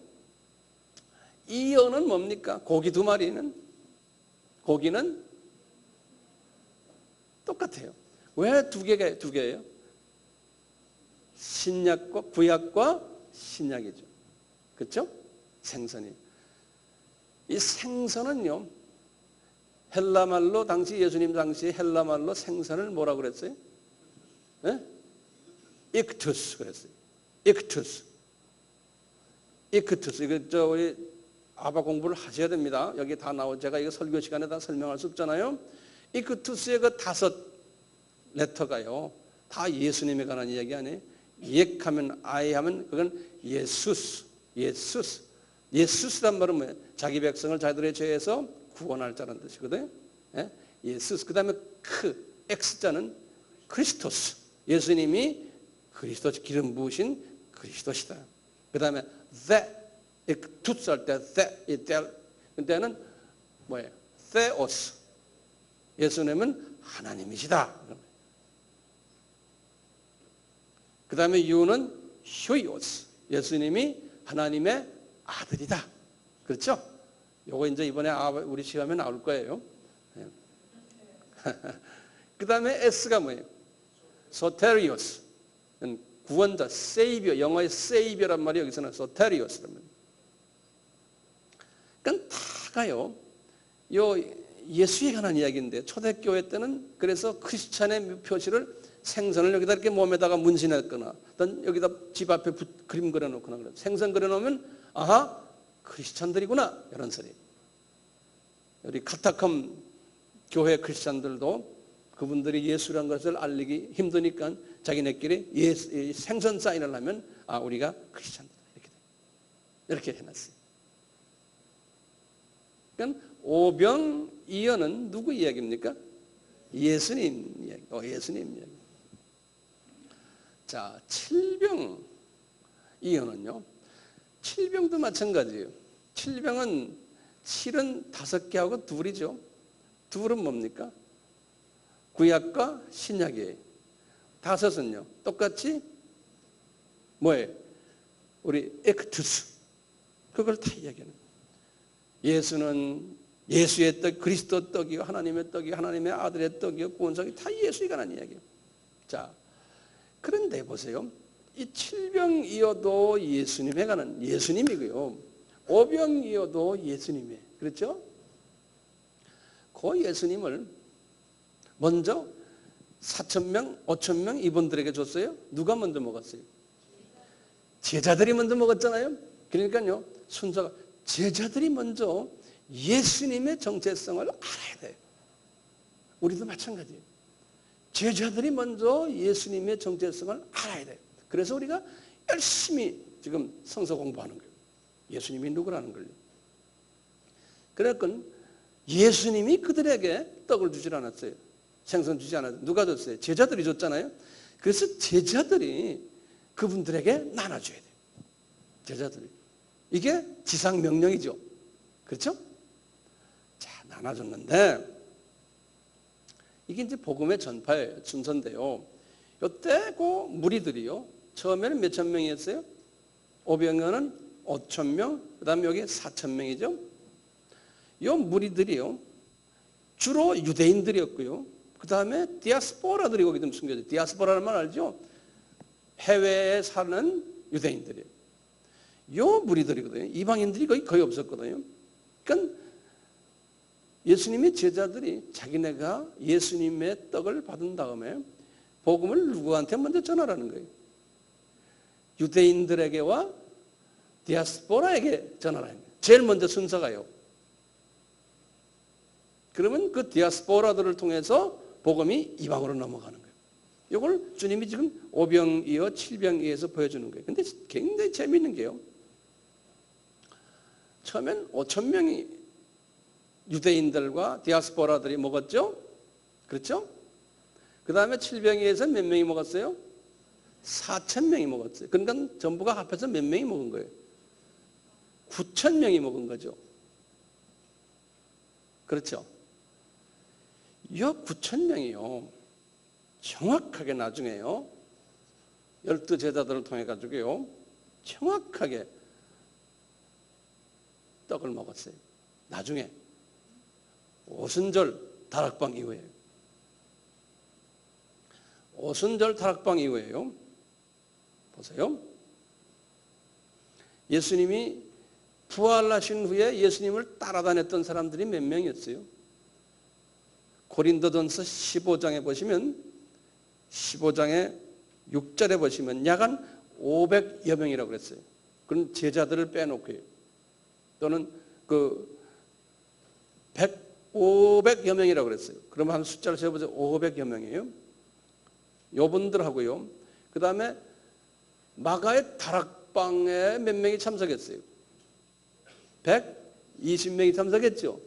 A: 이 어는 뭡니까? 고기 2마리는? 고기는 똑같아요. 왜 2개예요? 신약과 구약과 신약이죠. 그렇죠? 생선이. 이 생선은요, 헬라말로, 당시 예수님 당시에 헬라말로 생선을 뭐라고 그랬어요? 네? 익투스 그랬어요. 익투스. 이거 우리 아바 공부를 하셔야 됩니다. 여기 다 제가 이거 설교 시간에 다 설명할 수 없잖아요. 익투스의 그 5 레터가요, 다 예수님에 관한 이야기 아니에요. 예하면 I 하면 그건 예수스란 말은 뭐예요? 자기 백성을 자기들의 죄에서 구원할 자라는 뜻이거든요. 예? 예수스. 그 다음에 X자는 크리스토스. 예수님이 그리스도, 기름 부으신 그리스도시다. 그 다음에 투스 할 때 그때는 뭐예요? theos. 예수님은 하나님이시다. 그 다음에 유는 휴이오스. 예수님이 하나님의 아들이다. 그렇죠? 요거 이제 이번에 우리 시험에 나올 거예요. 그 다음에 S가 뭐예요? 소테리오스. 구원자, 세이비어. 영어의 세이비어란 말이 여기서는 소테리오스란 말이에요. 그러니까 다가요, 요 예수에 관한 이야기인데, 초대교회 때는 그래서 크리스찬의 표시를 생선을 여기다 이렇게 몸에다가 문신했거나, 어떤 여기다 집 앞에 그림 그려놓거나 그래요. 생선 그려놓으면 아하, 크리스찬들이구나, 이런 소리. 우리 카타콤 교회 크리스찬들도 그분들이 예수라는 것을 알리기 힘드니까 자기네끼리 생선 사인을 하면 우리가 크리스찬들 이렇게 해놨어요. 그러니까 오병이어는 누구 이야기입니까? 예수님 이야기. 예수님 이야기. 자, 칠병이어는요, 칠병도 마찬가지예요. 칠병은 7은 5개하고 2이죠. 2은 뭡니까? 구약과 신약이에요. 5은요, 떡같이 뭐예요? 우리 엑투스. 그걸 다 이야기하는 거예요. 예수는 예수의 떡, 그리스도 떡이요, 하나님의 떡이요, 하나님의 아들의 떡이요, 구원석이 다 예수에 관한 이야기예요. 자, 그런데 보세요. 이 7병이어도 예수님에 관한 예수님이고요. 5병이어도 예수님이에요. 그렇죠? 그 예수님을 먼저 4,000명, 5,000명 이분들에게 줬어요. 누가 먼저 먹었어요? 제자들이 먼저 먹었잖아요. 그러니까요, 순서가 제자들이 먼저 예수님의 정체성을 알아야 돼요. 우리도 마찬가지예요. 제자들이 먼저 예수님의 정체성을 알아야 돼요. 그래서 우리가 열심히 지금 성서 공부하는 거예요. 예수님이 누구라는 걸요. 그러니까 예수님이 그들에게 떡을 주질 않았어요. 생선 주지 않았어요. 누가 줬어요? 제자들이 줬잖아요. 그래서 제자들이 그분들에게 나눠줘야 돼요. 제자들이. 이게 지상 명령이죠. 그렇죠? 자, 나눠줬는데 이게 이제 복음의 전파의 순서인데요. 요때 그 무리들이요, 처음에는 몇천 명이었어요? 500명은 5,000명, 그 다음에 여기 4,000명이죠. 요 무리들이요, 주로 유대인들이었고요. 그 다음에 디아스포라들이 거기 좀 숨겨져. 디아스포라는 말 알죠? 해외에 사는 유대인들이에요. 요 무리들이거든요. 이방인들이 거의 없었거든요. 그러니까 예수님의 제자들이 자기네가 예수님의 떡을 받은 다음에 복음을 누구한테 먼저 전하라는 거예요? 유대인들에게와 디아스포라에게 전하라는 거예요. 제일 먼저 순서가요. 그러면 그 디아스포라들을 통해서 복음이 이방으로 넘어가는 거예요. 이걸 주님이 지금 5병이어 7병이어서 보여주는 거예요. 근데 굉장히 재미있는 게요, 처음엔 5,000명이 유대인들과 디아스포라들이 먹었죠? 그렇죠? 그 다음에 7병이에서 몇 명이 먹었어요? 4,000명이 먹었어요. 그러니까 전부가 합해서 몇 명이 먹은 거예요? 9천 명이 먹은 거죠. 그렇죠? 이 9천 명이요. 정확하게 나중에요. 12제자들을 통해 가지고요. 정확하게 떡을 먹었어요. 나중에 오순절 다락방 이후에. 오순절 다락방 이후에요. 보세요. 예수님이 부활하신 후에 예수님을 따라다녔던 사람들이 몇 명이었어요? 고린도전서 15장에 보시면 15장의 6절에 보시면 약 한 500여 명이라고 그랬어요. 그건 제자들을 빼놓고요. 또는 500여 명이라고 그랬어요. 그러면 한 숫자를 세어보세요. 500여 명이에요. 요분들하고요. 그 다음에 마가의 다락방에 몇 명이 참석했어요? 120명이 참석했죠.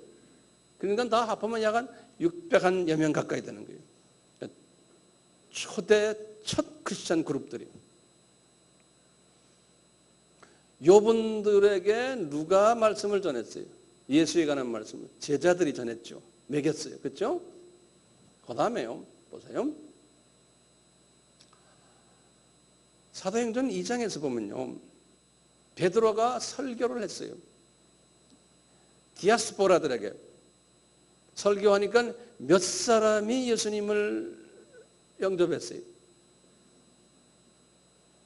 A: 그러니까 다 합하면 약 한 600여 명 가까이 되는 거예요. 초대 첫 크리스찬 그룹들이. 요분들에게 누가 말씀을 전했어요? 예수에 관한 말씀을 제자들이 전했죠. 먹였어요. 그렇죠? 그 다음에요. 보세요. 사도행전 2장에서 보면요. 베드로가 설교를 했어요. 디아스포라들에게. 설교하니까 몇 사람이 예수님을 영접했어요.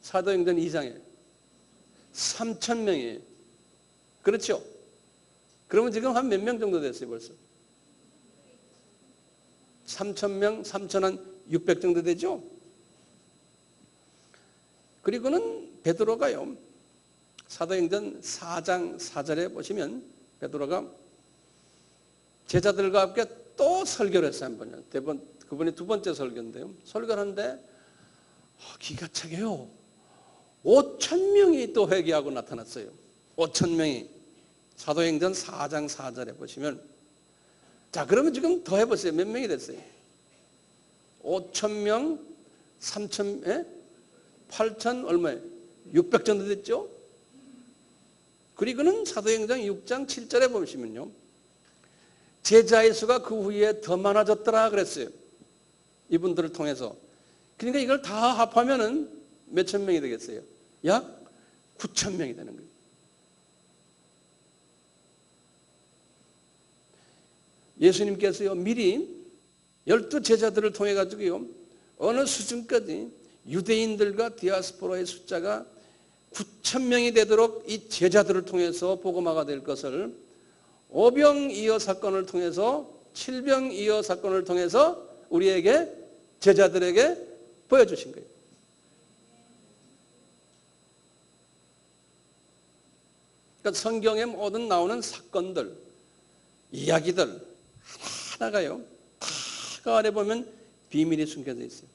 A: 사도행전 2장에 3,000명이에요. 그렇죠? 그러면 지금 한 몇 명 정도 됐어요 벌써? 3,000명, 3,600 정도 되죠? 그리고는 베드로가요. 사도행전 4장 4절에 보시면 베드로가 제자들과 함께 또 설교를 했어요. 한 번요. 그분이 두 번째 설교인데요. 설교를 하는데 기가 차게요. 5,000명이 또 회개하고 나타났어요. 5,000명이. 사도행전 4장 4절에 보시면 자 그러면 지금 더 해보세요. 몇 명이 됐어요? 5,000명, 3,000, 8,000 얼마예요? 600 정도 됐죠? 그리고는 사도행전 6장 7절에 보시면요. 제자의 수가 그 후에 더 많아졌더라 그랬어요. 이분들을 통해서. 그러니까 이걸 다 합하면은 몇천 명이 되겠어요? 약 9천 명이 되는 거예요. 예수님께서요, 미리 12제자들을 통해 가지고요, 어느 수준까지 유대인들과 디아스포라의 숫자가 9천 명이 되도록 이 제자들을 통해서 복음화가 될 것을 오병이어 사건을 통해서, 칠병이어 사건을 통해서 우리에게, 제자들에게 보여주신 거예요. 그러니까 성경에 모든 나오는 사건들, 이야기들 하나가요, 다 그 안에 보면 비밀이 숨겨져 있어요.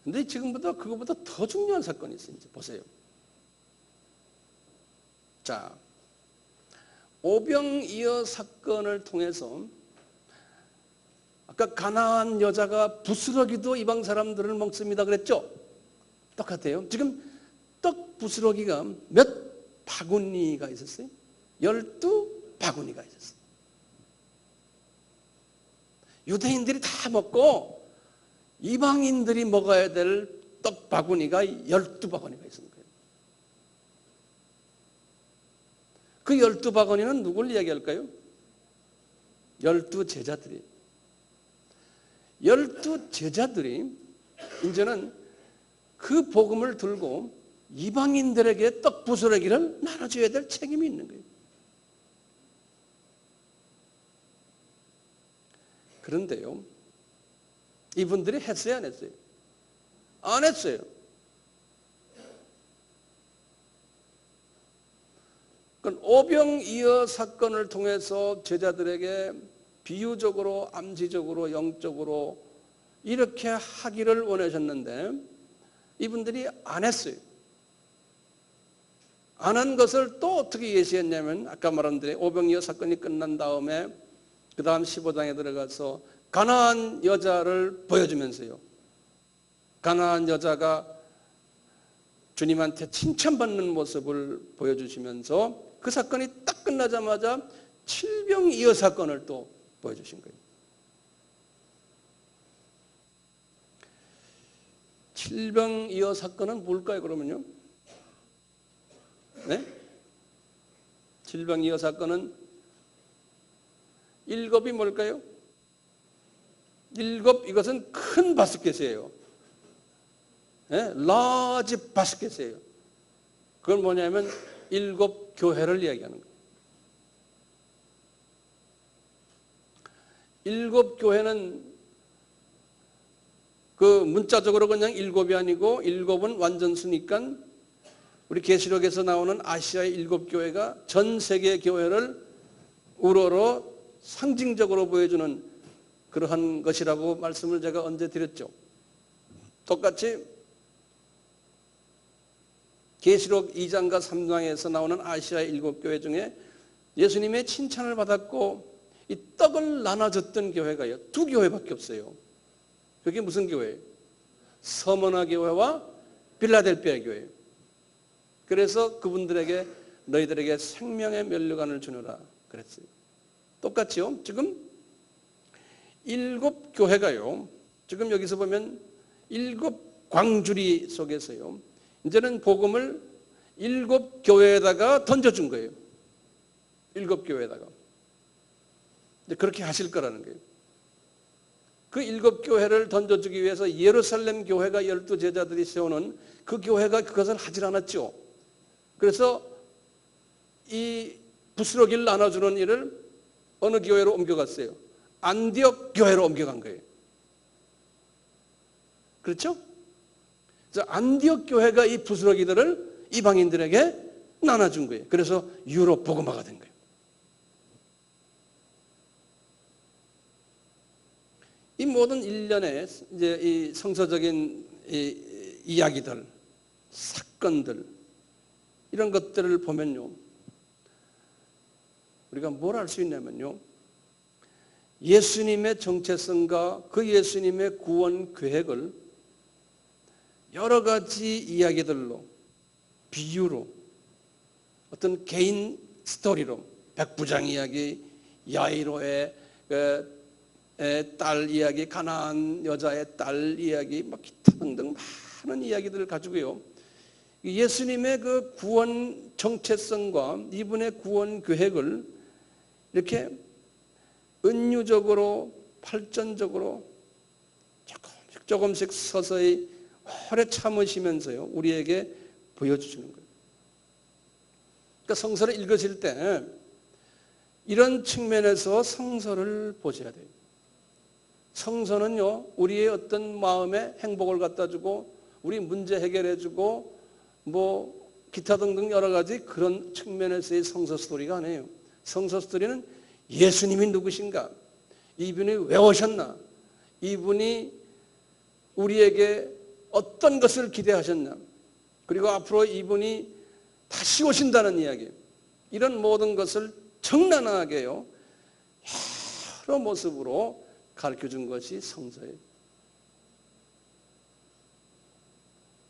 A: 근데 지금보다 그거보다 더 중요한 사건이 있어요. 이제 보세요. 자, 오병이어 사건을 통해서 아까 가나안 여자가 부스러기도 이방 사람들을 먹습니다 그랬죠? 똑같아요. 지금 떡 부스러기가 몇 바구니가 있었어요? 12바구니가 있었어요. 유대인들이 다 먹고 이방인들이 먹어야 될 떡 바구니가 12바구니가 있는 거예요. 그 12바구니는 누굴 이야기할까요? 12제자들이. 12제자들이 이제는 그 복음을 들고 이방인들에게 떡 부스러기를 나눠줘야 될 책임이 있는 거예요. 그런데요, 이분들이 했어요, 안 했어요? 안 했어요. 그러니까 오병이어 사건을 통해서 제자들에게 비유적으로, 암시적으로, 영적으로 이렇게 하기를 원하셨는데 이분들이 안 했어요. 안 한 것을 또 어떻게 예시했냐면 아까 말한 대로 오병이어 사건이 끝난 다음에 그 다음 15장에 들어가서 가나안 여자를 보여주면서요. 가나안 여자가 주님한테 칭찬받는 모습을 보여주시면서 그 사건이 딱 끝나자마자 칠병이어 사건을 또 보여주신 거예요. 칠병이어 사건은 뭘까요, 그러면요? 네? 칠병이어 사건은 일곱이 뭘까요? 일곱, 이것은 큰 바스켓이에요. 네? 라지 바스켓이에요. 그건 뭐냐면 일곱 교회를 이야기하는 거예요. 일곱 교회는 그 문자적으로 그냥 일곱이 아니고 일곱은 완전수니까 우리 계시록에서 나오는 아시아의 일곱 교회가 전 세계 교회를 우러러 상징적으로 보여주는 그러한 것이라고 말씀을 제가 언제 드렸죠. 똑같이 계시록 2장과 3장에서 나오는 아시아의 일곱 교회 중에 예수님의 칭찬을 받았고 이 떡을 나눠줬던 교회가요, 두 교회밖에 없어요. 그게 무슨 교회예요? 서머나 교회와 빌라델피아 교회예요. 그래서 그분들에게 너희들에게 생명의 면류관을 주노라 그랬어요. 똑같죠? 지금 일곱 교회가요, 지금 여기서 보면 일곱 광주리 속에서요, 이제는 복음을 일곱 교회에다가 던져준 거예요. 일곱 교회에다가. 그렇게 하실 거라는 거예요. 그 일곱 교회를 던져주기 위해서 예루살렘 교회가 12제자들이 세우는 그 교회가 그것을 하질 않았죠. 그래서 이 부스러기를 나눠주는 일을 어느 교회로 옮겨갔어요? 안디옥 교회로 옮겨간 거예요. 그렇죠? 안디옥 교회가 이 부스러기들을 이방인들에게 나눠준 거예요. 그래서 유럽 복음화가 된 거예요. 이 모든 일련의 이제 이 성서적인 이야기들, 사건들, 이런 것들을 보면요, 우리가 뭘 알 수 있냐면요, 예수님의 정체성과 그 예수님의 구원 계획을 여러 가지 이야기들로, 비유로, 어떤 개인 스토리로, 백부장 이야기, 야이로의 딸 이야기, 가나안 여자의 딸 이야기, 막 기타 등등 많은 이야기들을 가지고요, 예수님의 그 구원 정체성과 이분의 구원 계획을 이렇게 은유적으로, 발전적으로 조금씩 서서히 오래 참으시면서요, 우리에게 보여주시는 거예요. 그러니까 성서를 읽으실 때 이런 측면에서 성서를 보셔야 돼요. 성서는요, 우리의 어떤 마음에 행복을 갖다 주고 우리 문제 해결해 주고 뭐 기타 등등 여러 가지 그런 측면에서의 성서 스토리가 아니에요. 성서 스토리는 예수님이 누구신가? 이분이 왜 오셨나? 이분이 우리에게 어떤 것을 기대하셨나? 그리고 앞으로 이분이 다시 오신다는 이야기, 이런 모든 것을 적나라하게요, 여러 모습으로 가르쳐준 것이 성서예요.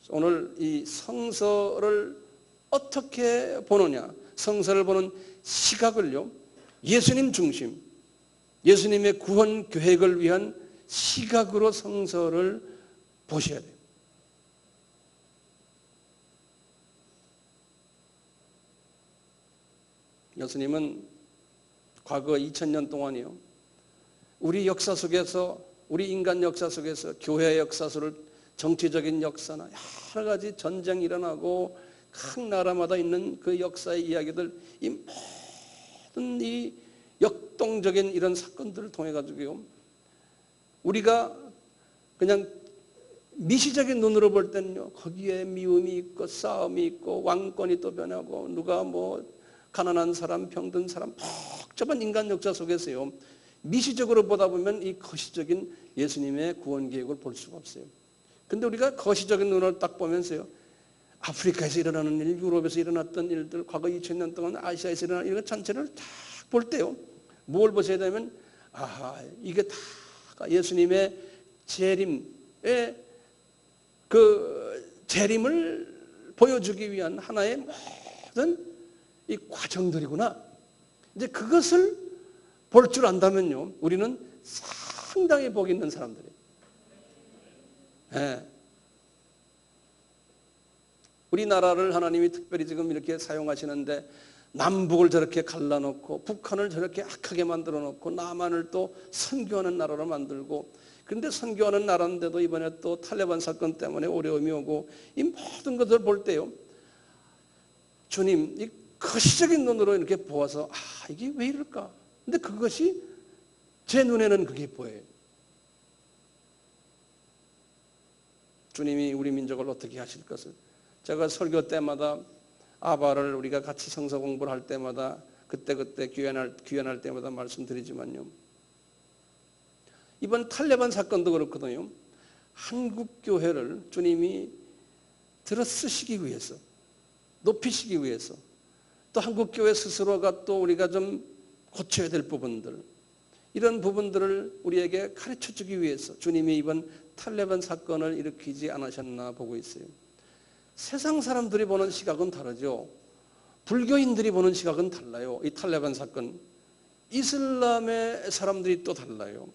A: 오늘 이 성서를 어떻게 보느냐, 성서를 보는 시각을요, 예수님 중심, 예수님의 구원 계획을 위한 시각으로 성서를 보셔야 돼요. 예수님은 과거 2000년 동안이요, 우리 역사 속에서, 우리 인간 역사 속에서, 교회 역사 속을, 정치적인 역사나 여러 가지 전쟁이 일어나고 각 나라마다 있는 그 역사의 이야기들, 이 모든 이 역동적인 이런 사건들을 통해 가지고요, 우리가 그냥 미시적인 눈으로 볼 때는요, 거기에 미움이 있고 싸움이 있고 왕권이 또 변하고 누가 뭐 가난한 사람, 병든 사람, 복잡한 인간 역사 속에서요, 미시적으로 보다 보면 이 거시적인 예수님의 구원 계획을 볼 수가 없어요. 근데 우리가 거시적인 눈을 딱 보면서요, 아프리카에서 일어나는 일, 유럽에서 일어났던 일들, 과거 2000년 동안 아시아에서 일어난 일 전체를 딱 볼 때요, 뭘 보셔야 되면, 이게 다 재림의 그 재림을 보여주기 위한 하나의 모든 이 과정들이구나. 이제 그것을 볼 줄 안다면요, 우리는 상당히 복 있는 사람들이에요. 예. 우리나라를 하나님이 특별히 지금 이렇게 사용하시는데 남북을 저렇게 갈라놓고 북한을 저렇게 악하게 만들어 놓고 남한을 또 선교하는 나라로 만들고, 그런데 선교하는 나라인데도 이번에 또 탈레반 사건 때문에 어려움이 오고, 이 모든 것을 볼 때요, 주님 이 거시적인 눈으로 이렇게 보아서 이게 왜 이럴까? 근데 그것이 제 눈에는 그게 보여요. 주님이 우리 민족을 어떻게 하실 것을. 제가 설교 때마다 아바를 우리가 같이 성서 공부를 할 때마다 그때그때 귀환할 때마다 말씀드리지만요, 이번 탈레반 사건도 그렇거든요. 한국 교회를 주님이 들어 쓰시기 위해서, 높이시기 위해서, 또 한국 교회 스스로가 또 우리가 좀 고쳐야 될 부분들, 이런 부분들을 우리에게 가르쳐 주기 위해서 주님이 이번 탈레반 사건을 일으키지 않으셨나 보고 있어요. 세상 사람들이 보는 시각은 다르죠. 불교인들이 보는 시각은 달라요. 이 탈레반 사건, 이슬람의 사람들이 또 달라요.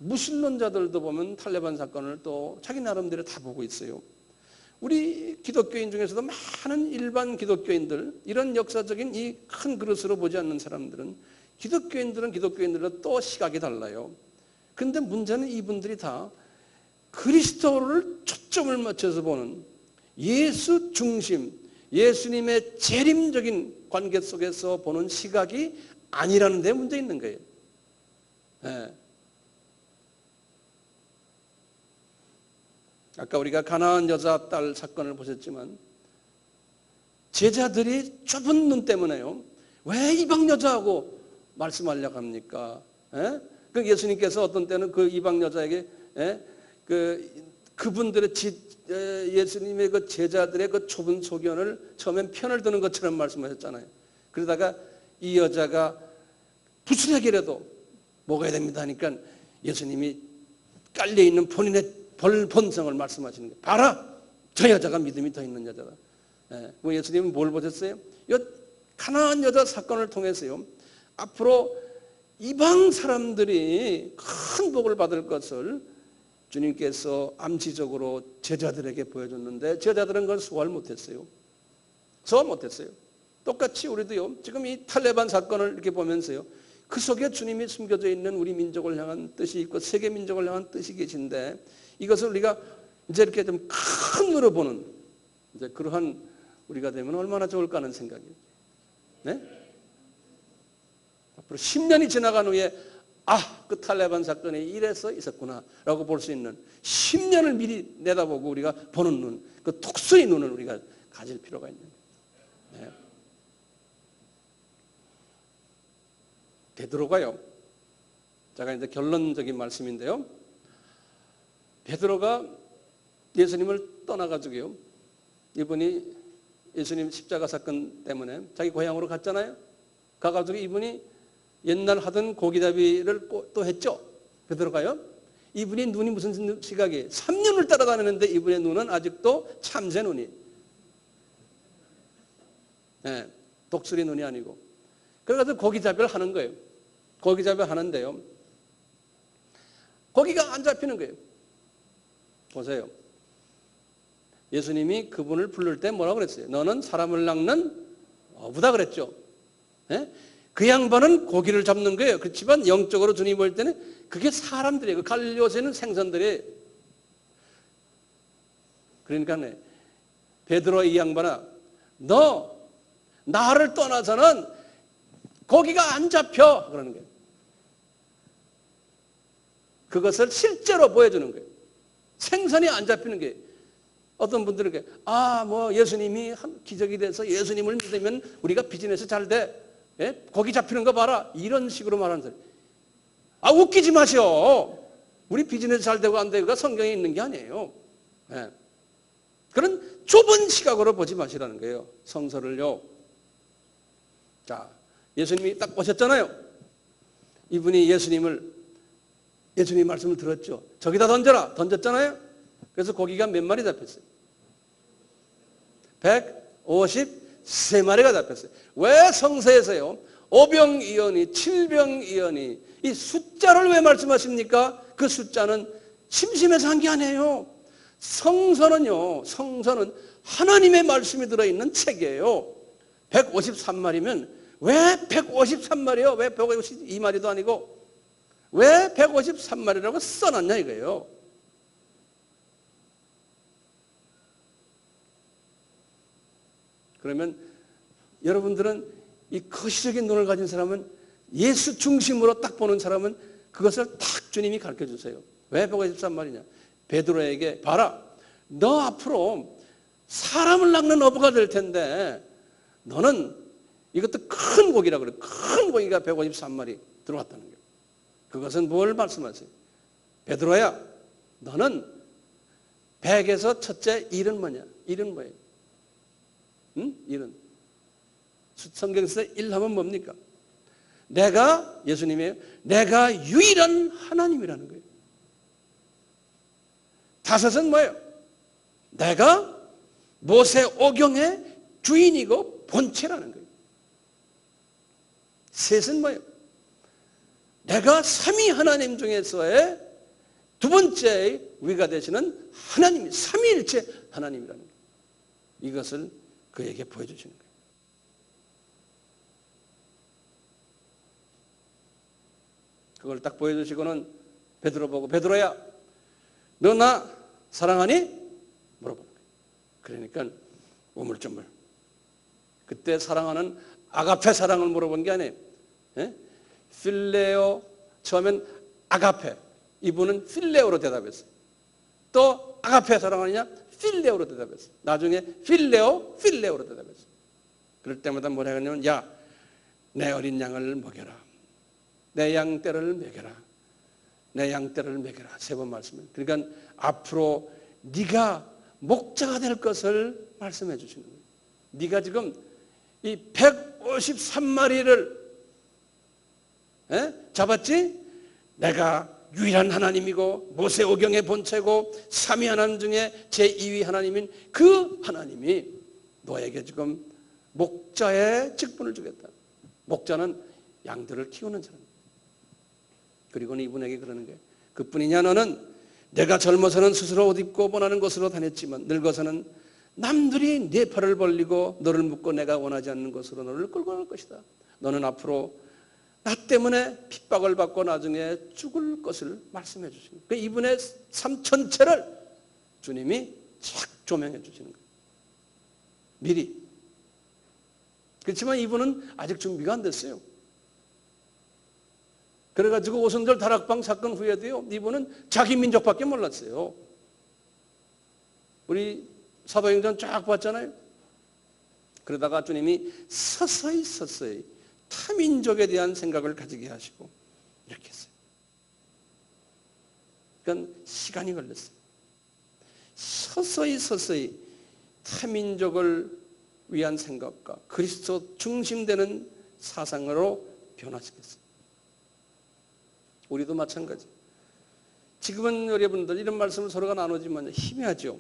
A: 무신론자들도 보면 탈레반 사건을 또 자기 나름대로 다 보고 있어요. 우리 기독교인 중에서도 많은 일반 기독교인들, 이런 역사적인 이 큰 그릇으로 보지 않는 사람들은, 기독교인들은 기독교인들로 또 시각이 달라요. 그런데 문제는 이분들이 다 그리스도를 초점을 맞춰서 보는 예수 중심, 예수님의 재림적인 관계 속에서 보는 시각이 아니라는 데 문제 있는 거예요. 네. 아까 우리가 가나안 여자 딸 사건을 보셨지만, 제자들이 좁은 눈 때문에요, 왜 이방 여자하고 말씀하려고 합니까? 예? 그 예수님께서 어떤 때는 그 이방 여자에게 그분들의 예수님의 그 제자들의 그 좁은 소견을 처음엔 편을 드는 것처럼 말씀하셨잖아요. 그러다가 이 여자가 부스러기라도 먹어야 됩니다 하니까 예수님이 깔려 있는 본인의 본성을 말씀하시는 거예요. 봐라, 저 여자가 믿음이 더 있는 여자다. 예. 예수님은 뭘 보셨어요? 이 가나안 여자 사건을 통해서요, 앞으로 이방 사람들이 큰 복을 받을 것을 주님께서 암시적으로 제자들에게 보여줬는데, 제자들은 그걸 소화를 못했어요. 소화 못했어요. 똑같이 우리도요, 지금 이 탈레반 사건을 이렇게 보면서요, 그 속에 주님이 숨겨져 있는 우리 민족을 향한 뜻이 있고 세계 민족을 향한 뜻이 계신데, 이것을 우리가 이제 이렇게 좀 큰 눈으로 보는 이제 그러한 우리가 되면 얼마나 좋을까 하는 생각이에요. 네? 앞으로 10년이 지나간 후에 그 탈레반 사건이 이래서 있었구나 라고 볼 수 있는 10년을 미리 내다보고 우리가 보는 눈, 그 톡수의 눈을 우리가 가질 필요가 있는 거예요. 네. 베드로가요, 제가 이제 결론적인 말씀인데요, 베드로가 예수님을 떠나가지고요, 이분이 예수님 십자가 사건 때문에 자기 고향으로 갔잖아요. 가가지고 이분이 옛날 하던 고기잡이를 또 했죠. 베드로가요. 이분이 눈이 무슨 시각이에요? 3년을 따라다니는데 이분의 눈은 아직도 참새 눈이, 네, 독수리 눈이 아니고. 그래서 고기잡이를 하는 거예요. 고기잡이 하는데요, 고기가 안 잡히는 거예요. 보세요. 예수님이 그분을 부를 때 뭐라고 그랬어요? 너는 사람을 낚는 어부다 그랬죠. 네? 그 양반은 고기를 잡는 거예요. 그렇지만 영적으로 주님이 볼 때는 그게 사람들이에요. 그 갈릴리오에는 생선들이에요. 그러니까 베드로 이 양반아, 너 나를 떠나서는 고기가 안 잡혀 그러는 거예요. 그것을 실제로 보여주는 거예요. 생선이 안 잡히는 게, 어떤 분들은 예수님이 한 기적이 돼서 예수님을 믿으면 우리가 비즈니스 잘 돼. 예? 고기 잡히는 거 봐라. 이런 식으로 말하는 사람. 웃기지 마시오. 우리 비즈니스 잘 되고 안 되고가 성경에 있는 게 아니에요. 예. 그런 좁은 시각으로 보지 마시라는 거예요. 성서를요. 자, 예수님이 딱 오셨잖아요. 이분이 예수님 말씀을 들었죠. 저기다 던져라. 던졌잖아요. 그래서 고기가 몇 마리 잡혔어요? 153마리가 잡혔어요. 왜 성서에서요? 오병이어니, 칠병이어니 이 숫자를 왜 말씀하십니까? 그 숫자는 심심해서 한 게 아니에요. 성서는 하나님의 말씀이 들어있는 책이에요. 153마리면 왜 153마리요? 왜 152마리도 아니고 왜 153마리라고 써놨냐 이거예요. 그러면 여러분들은 이 거시적인 눈을 가진 사람은, 예수 중심으로 딱 보는 사람은 그것을 딱 주님이 가르쳐 주세요. 왜 153마리냐? 베드로에게 봐라, 너 앞으로 사람을 낚는 어부가 될 텐데 너는, 이것도 큰 고기라 그래요. 큰 고기가 153마리 들어왔다는 거예요. 그것은 뭘 말씀하세요? 베드로야, 너는 100에서 첫째 1은 뭐냐? 1은 뭐예요? 응? 1은 성경에서 1 하면 뭡니까? 예수님이에요. 내가 유일한 하나님이라는 거예요. 5은 뭐예요? 내가 모세 오경의 주인이고 본체라는 거예요. 3은 뭐예요? 내가 삼위 하나님 중에서의 두 번째 위가 되시는 하나님, 삼위일체 하나님이라는 거예요. 이것을 그에게 보여주시는 거예요. 그걸 딱 보여주시고는 베드로 보고, 베드로야, 너 나 사랑하니? 물어보는 거예요. 그러니까 우물쭈물. 그때 사랑하는 아가페 사랑을 물어본 게 아니에요. 필레오, 처음엔 아가페, 이분은 필레오로 대답했어요. 또 아가페 사랑하느냐? 필레오로 대답했어요. 나중에 필레오로 대답했어요. 그럴 때마다 뭐라 하냐면, 야, 내 어린 양을 먹여라. 내 양떼를 먹여라. 내 양떼를 먹여라. 3번 말씀해요. 그러니까 앞으로 네가 목자가 될 것을 말씀해 주시는 거예요. 네가 지금 이 153마리를 잡았지? 내가 유일한 하나님이고 모세 오경의 본체고 삼위 하나님 중에 제2위 하나님인 그 하나님이 너에게 지금 목자의 직분을 주겠다. 목자는 양들을 키우는 사람. 그리고는 이분에게 그러는 거예요. 그뿐이냐? 너는 내가 젊어서는 스스로 옷 입고 원하는 곳으로 다녔지만 늙어서는 남들이 네 팔을 벌리고 너를 묶고 내가 원하지 않는 곳으로 너를 끌고 갈 것이다. 너는 앞으로 나 때문에 핍박을 받고 나중에 죽을 것을 말씀해 주시는 거예요. 이분의 삶 전체를 주님이 착 조명해 주시는 거예요. 미리. 그렇지만 이분은 아직 준비가 안 됐어요. 그래가지고 오순절 다락방 사건 후에도요, 이분은 자기 민족밖에 몰랐어요. 우리 사도행전 쫙 봤잖아요. 그러다가 주님이 서서히 타민족에 대한 생각을 가지게 하시고 이렇게 했어요. 그러니까 시간이 걸렸어요. 서서히 타민족을 위한 생각과 그리스도 중심되는 사상으로 변화시켰어요. 우리도 마찬가지. 지금은 여러분들 이런 말씀을 서로가 나누지만 희미하죠.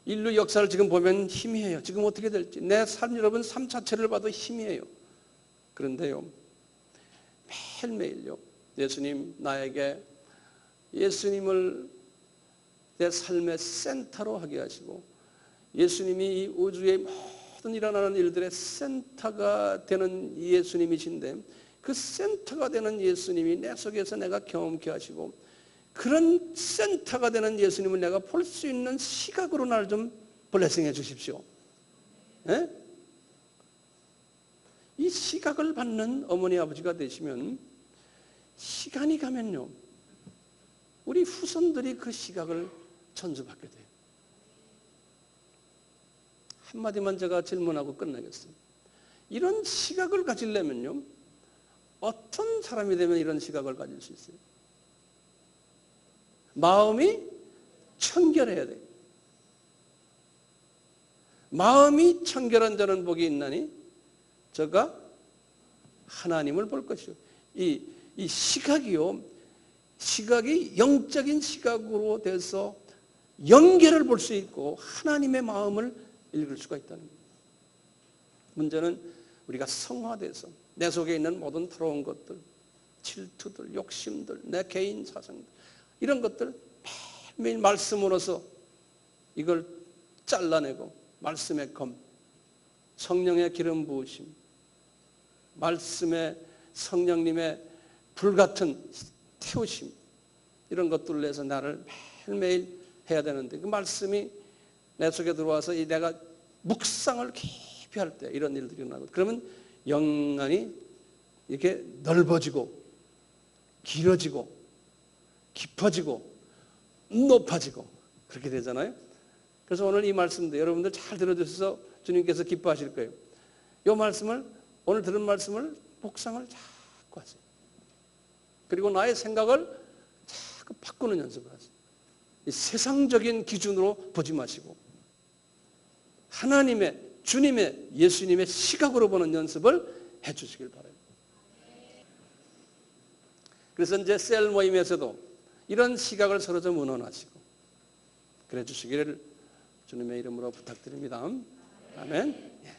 A: 인류 역사를 지금 보면 희미해요. 지금 어떻게 될지. 내 삶, 여러분 삶 자체를 봐도 희미해요. 그런데요, 매일매일요, 예수님 나에게 예수님을 내 삶의 센터로 하게 하시고 예수님이 이 우주의 모든 일어나는 일들의 센터가 되는 예수님이신데 그 센터가 되는 예수님이 내 속에서 내가 경험케 하시고 그런 센터가 되는 예수님을 내가 볼 수 있는 시각으로 나를 좀 블레싱해 주십시오. 네? 이 시각을 받는 어머니 아버지가 되시면 시간이 가면요, 우리 후손들이 그 시각을 전수받게 돼요. 한마디만 제가 질문하고 끝나겠습니다. 이런 시각을 가지려면요, 어떤 사람이 되면 이런 시각을 가질 수 있어요? 마음이 청결해야 돼요. 마음이 청결한 자는 복이 있나니 저가 하나님을 볼 것이요. 이 시각이요, 시각이 영적인 시각으로 돼서 연결을 볼 수 있고 하나님의 마음을 읽을 수가 있다는 겁니다. 문제는 우리가 성화돼서 내 속에 있는 모든 더러운 것들, 질투들, 욕심들, 내 개인 사상들, 이런 것들 매일매일 말씀으로서 이걸 잘라내고 말씀의 검, 성령의 기름 부으심, 말씀의 성령님의 불같은 태우심, 이런 것들을 내서 나를 매일매일 해야 되는데, 그 말씀이 내 속에 들어와서 내가 묵상을 깊이 할 때 이런 일들이 일어나고, 그러면 영안이 이렇게 넓어지고 길어지고 깊어지고 높아지고 그렇게 되잖아요. 그래서 오늘 이 말씀도 여러분들 잘 들어주셔서 주님께서 기뻐하실 거예요. 이 말씀을, 오늘 들은 말씀을 묵상을 자꾸 하세요. 그리고 나의 생각을 자꾸 바꾸는 연습을 하세요. 이 세상적인 기준으로 보지 마시고 하나님의, 주님의, 예수님의 시각으로 보는 연습을 해 주시길 바라요. 그래서 이제 셀 모임에서도 이런 시각을 서로 좀 의논하시고 그래 주시기를 주님의 이름으로 부탁드립니다. 아멘.